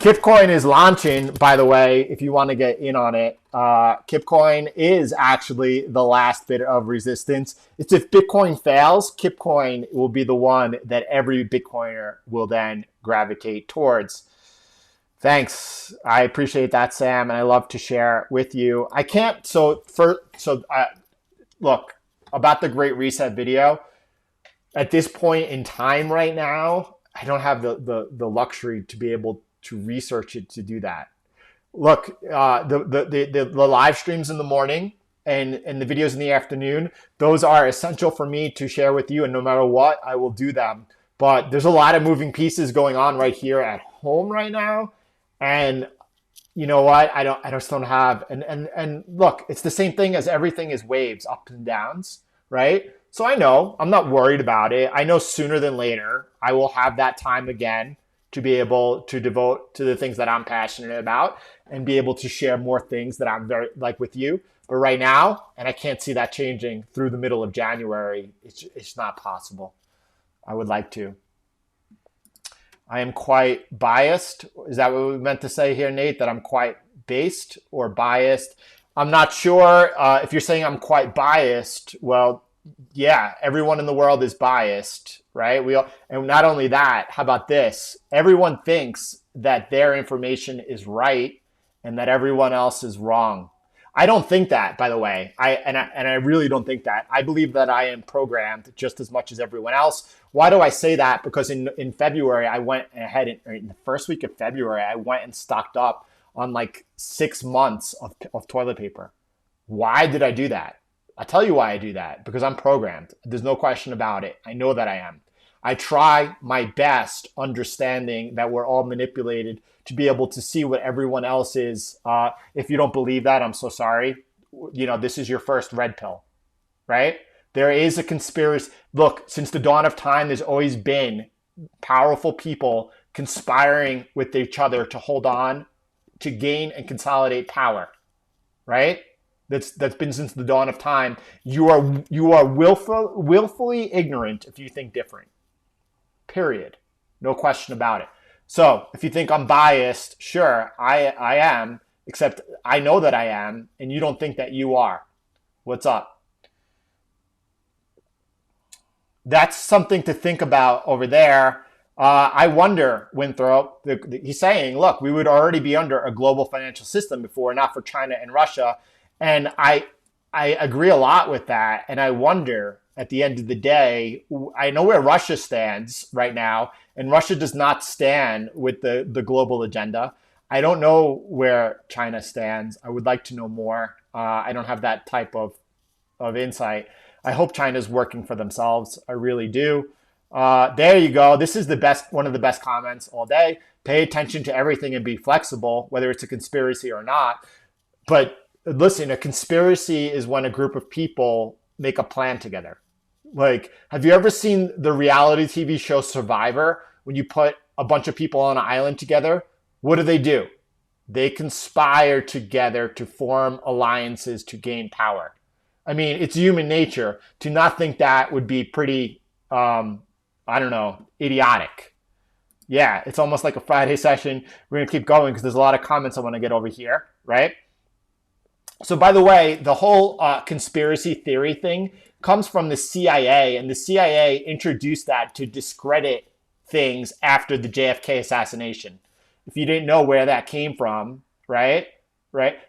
A: Kipcoin is launching, by the way, if you want to get in on it. Kipcoin is actually the last bit of resistance. It's if Bitcoin fails, Kipcoin will be the one that every Bitcoiner will then gravitate towards. Thanks. I appreciate that, Sam, and I love to share with you. I can't, look, about the Great Reset video, at this point in time right now, I don't have the luxury to be able to research it to do that. Look, the live streams in the morning and the videos in the afternoon, those are essential for me to share with you, and no matter what, I will do them. But there's a lot of moving pieces going on right here at home right now, and you know what? I just don't have, and look, it's the same thing as everything is waves, ups and downs, right? So I know I'm not worried about it. I know sooner than later I will have that time again to be able to devote to the things that I'm passionate about and be able to share more things that I'm very like with you. But right now, and I can't see that changing through the middle of January, it's not possible. I would like to. I am quite biased. Is that what we meant to say here, Nate? That I'm quite based or biased? I'm not sure. If you're saying I'm quite biased, well, yeah, everyone in the world is biased, right? And not only that, how about this? Everyone thinks that their information is right and that everyone else is wrong. I don't think that, by the way. I really don't think that. I believe that I am programmed just as much as everyone else. Why do I say that? Because in February, I went ahead in the first week of February, I went and stocked up on like 6 months of toilet paper. Why did I do that? I'll tell you why I do that. Because I'm programmed. There's no question about it. I know that I am. I try my best understanding that we're all manipulated to be able to see what everyone else is. If you don't believe that, I'm so sorry. This is your first red pill, right? There is a conspiracy. Look, since the dawn of time, there's always been powerful people conspiring with each other to hold on, to gain and consolidate power, right? That's been since the dawn of time. You are willfully ignorant if you think different. Period. No question about it. So if you think I'm biased, sure, I am, except I know that I am, and you don't think that you are. What's up? That's something to think about over there. I wonder, Winthrop, he's saying, look, we would already be under a global financial system if it were not for China and Russia. And I agree a lot with that. And I wonder, at the end of the day, I know where Russia stands right now, and Russia does not stand with the global agenda. I don't know where China stands. I would like to know more. I don't have that type of insight. I hope China's working for themselves. I really do. There you go. This is one of the best comments all day. Pay attention to everything and be flexible, whether it's a conspiracy or not. But listen, a conspiracy is when a group of people make a plan together. Like, have you ever seen the reality TV show Survivor? When you put a bunch of people on an island together, what do? They conspire together to form alliances to gain power. I mean, it's human nature to not think that would be pretty, idiotic. Yeah, it's almost like a Friday session. We're going to keep going because there's a lot of comments I want to get over here, right? So by the way, the whole conspiracy theory thing comes from the CIA, and the CIA introduced that to discredit things after the JFK assassination. If you didn't know where that came from, right?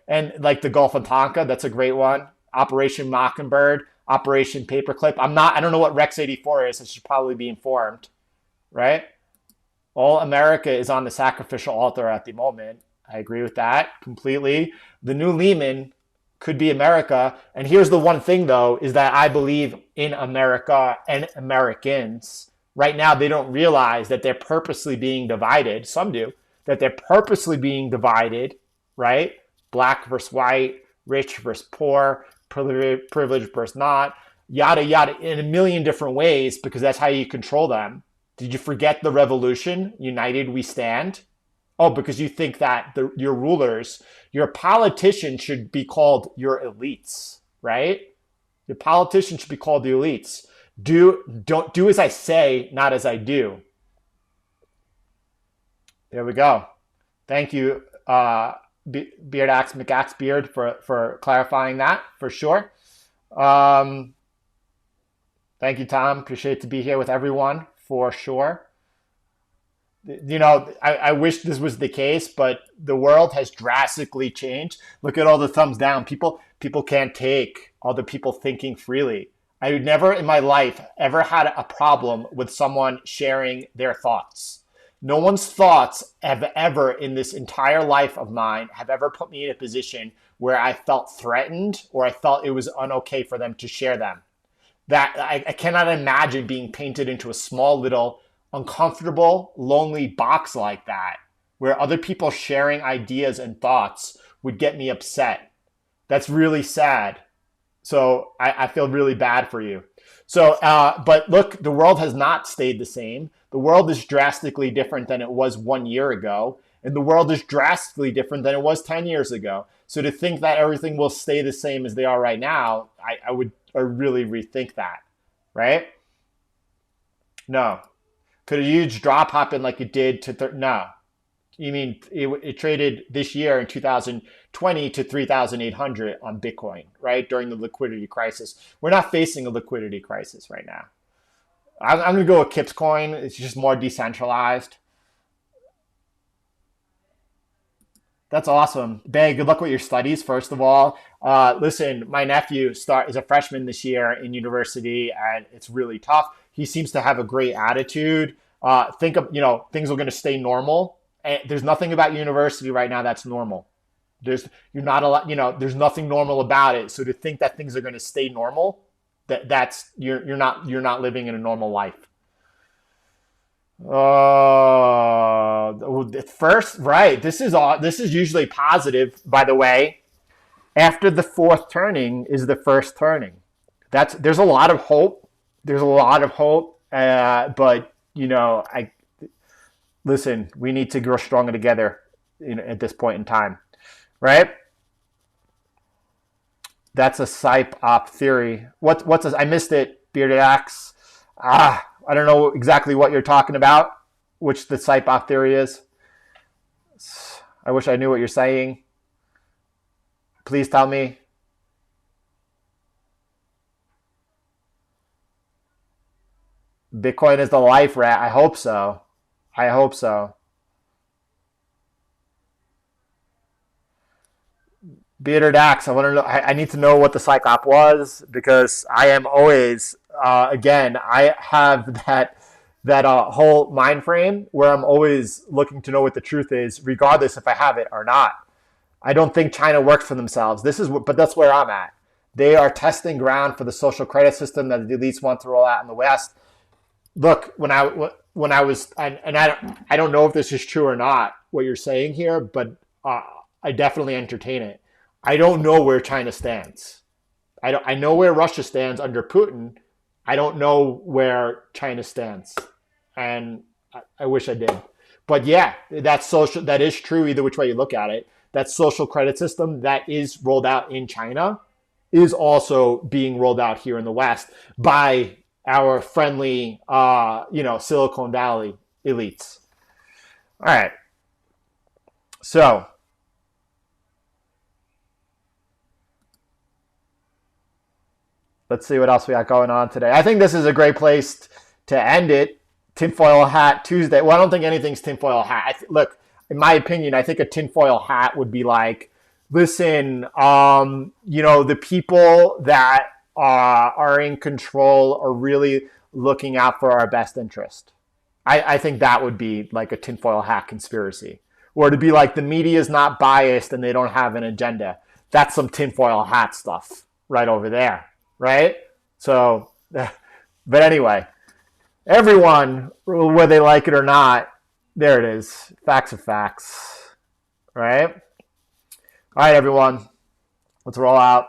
A: And like the Gulf of Tonkin, that's a great one. Operation Mockingbird, Operation Paperclip. I don't know what Rex 84 is. I should probably be informed, right? All America is on the sacrificial altar at the moment. I agree with that completely. The new Lehman could be America. And here's the one thing, though, is that I believe in America and Americans. Right now, they don't realize that they're purposely being divided. Some do. That they're purposely being divided right? Black versus white, rich versus poor, privileged versus not, yada, yada, in a million different ways, because that's how you control them. Did you forget the revolution? United we stand. Oh, because you think that your rulers, your politicians should be called your elites, right? Your politicians should be called the elites. Don't do as I say, not as I do. There we go. Thank you, Beard Axe McAxe Beard, for clarifying that for sure. Um, Thank you, Tom. Appreciate to be here with everyone for sure. I wish this was the case, but the world has drastically changed. Look at all the thumbs down. People can't take other people thinking freely. I never in my life ever had a problem with someone sharing their thoughts. No one's thoughts have ever in this entire life of mine have ever put me in a position where I felt threatened or I felt it was unokay for them to share them. That I cannot imagine being painted into a small little uncomfortable, lonely box like that, where other people sharing ideas and thoughts would get me upset. That's really sad. So I feel really bad for you. So, but look, the world has not stayed the same. The world is drastically different than it was 1 year ago. And the world is drastically different than it was 10 years ago. So to think that everything will stay the same as they are right now, I would really rethink that, right? No. Could a huge drop happen like it did no. You mean it traded this year in 2020 to 3,800 on Bitcoin, right? During the liquidity crisis. We're not facing a liquidity crisis right now. I'm going to go with Kip's coin. It's just more decentralized. That's awesome. Bay, good luck with your studies, first of all. Listen, my nephew is a freshman this year in university, and it's really tough. He seems to have a great attitude. Think of, things are going to stay normal. And there's nothing about university right now that's normal. You're not allowed, there's nothing normal about it. So to think that things are going to stay normal, you're not living in a normal life. First, right. This is usually positive, by the way. After the fourth turning is the first turning. There's a lot of hope. There's a lot of hope. But listen, we need to grow stronger together at this point in time, right? That's a psyp op theory. I missed it, Bearded Axe. I don't know exactly what you're talking about, which the psyp op theory is. I wish I knew what you're saying. Please tell me. Bitcoin is the life, rat. I hope so. I hope so. Bearded Axe, I want to know. I need to know what the psyop was because I am always, again, I have that whole mind frame where I'm always looking to know what the truth is, regardless if I have it or not. I don't think China works for themselves. But that's where I'm at. They are testing ground for the social credit system that the elites want to roll out in the West. Look, when I was, and I don't know if this is true or not, what you're saying here, but I definitely entertain it. I don't know where China stands. I know where Russia stands under Putin. I don't know where China stands, and I wish I did. But yeah, that is true either which way you look at it. That social credit system that is rolled out in China is also being rolled out here in the West by our friendly, Silicon Valley elites. All right. So let's see what else we got going on today. I think this is a great place to end it. Tinfoil hat Tuesday. Well, I don't think anything's tinfoil hat. Look, in my opinion, I think a tinfoil hat would be like, listen, the people that are in control are really looking out for our best interest. I think that would be like a tinfoil hat conspiracy. Or to be like, the media is not biased and they don't have an agenda. That's some tinfoil hat stuff right over there, right? So, but anyway, everyone, whether they like it or not, there it is. Facts are facts, right? All right, everyone, let's roll out.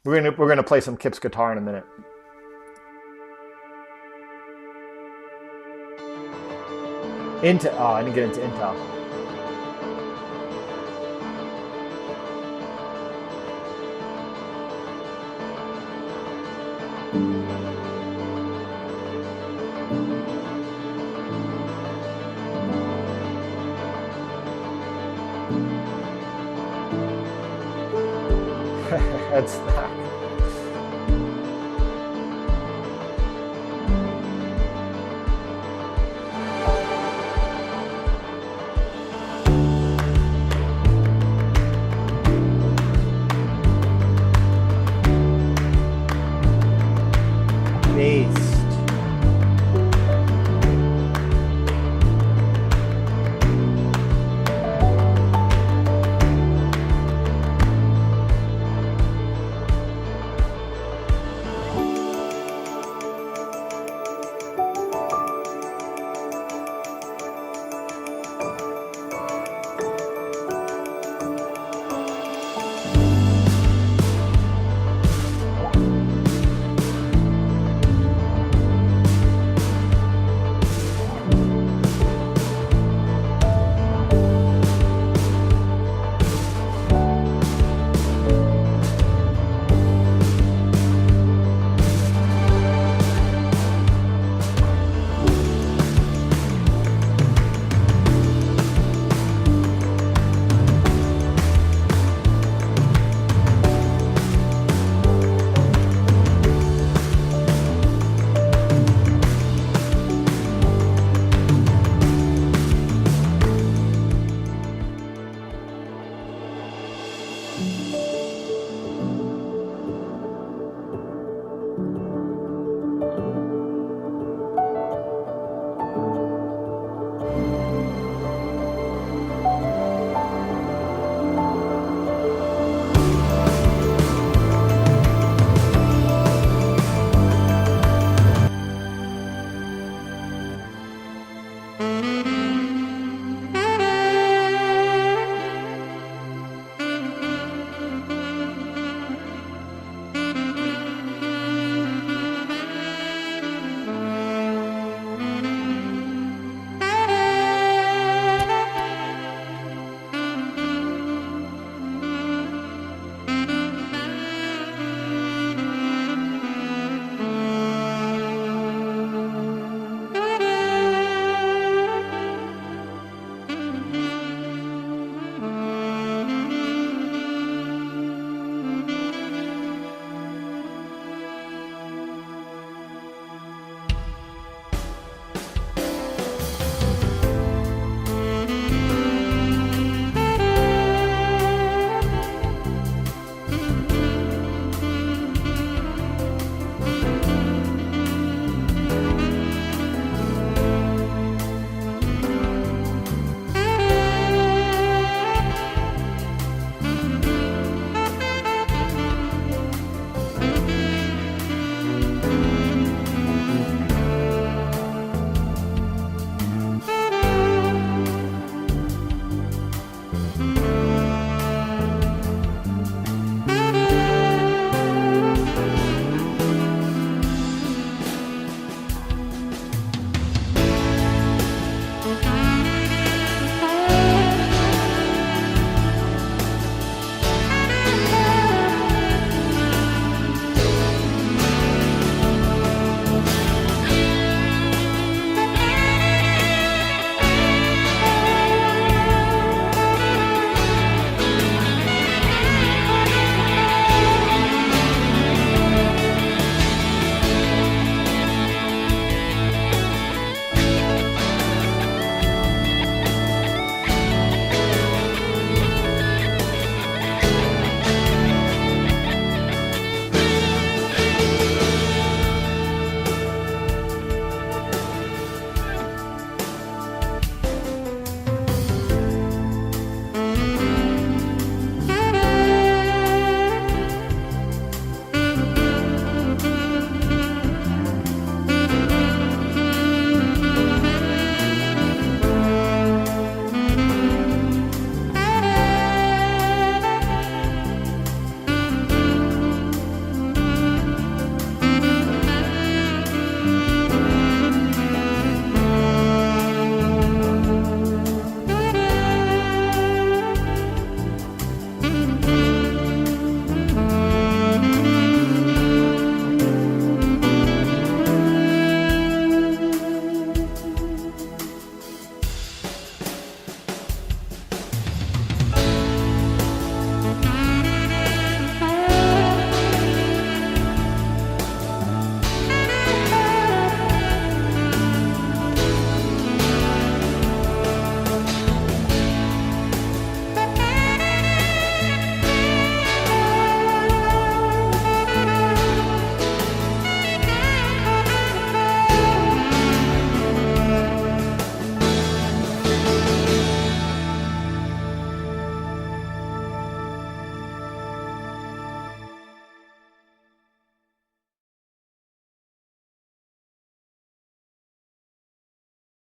A: We're gonna play some Kip's guitar in a minute. Intel. Oh, I didn't get into Intel. That's not.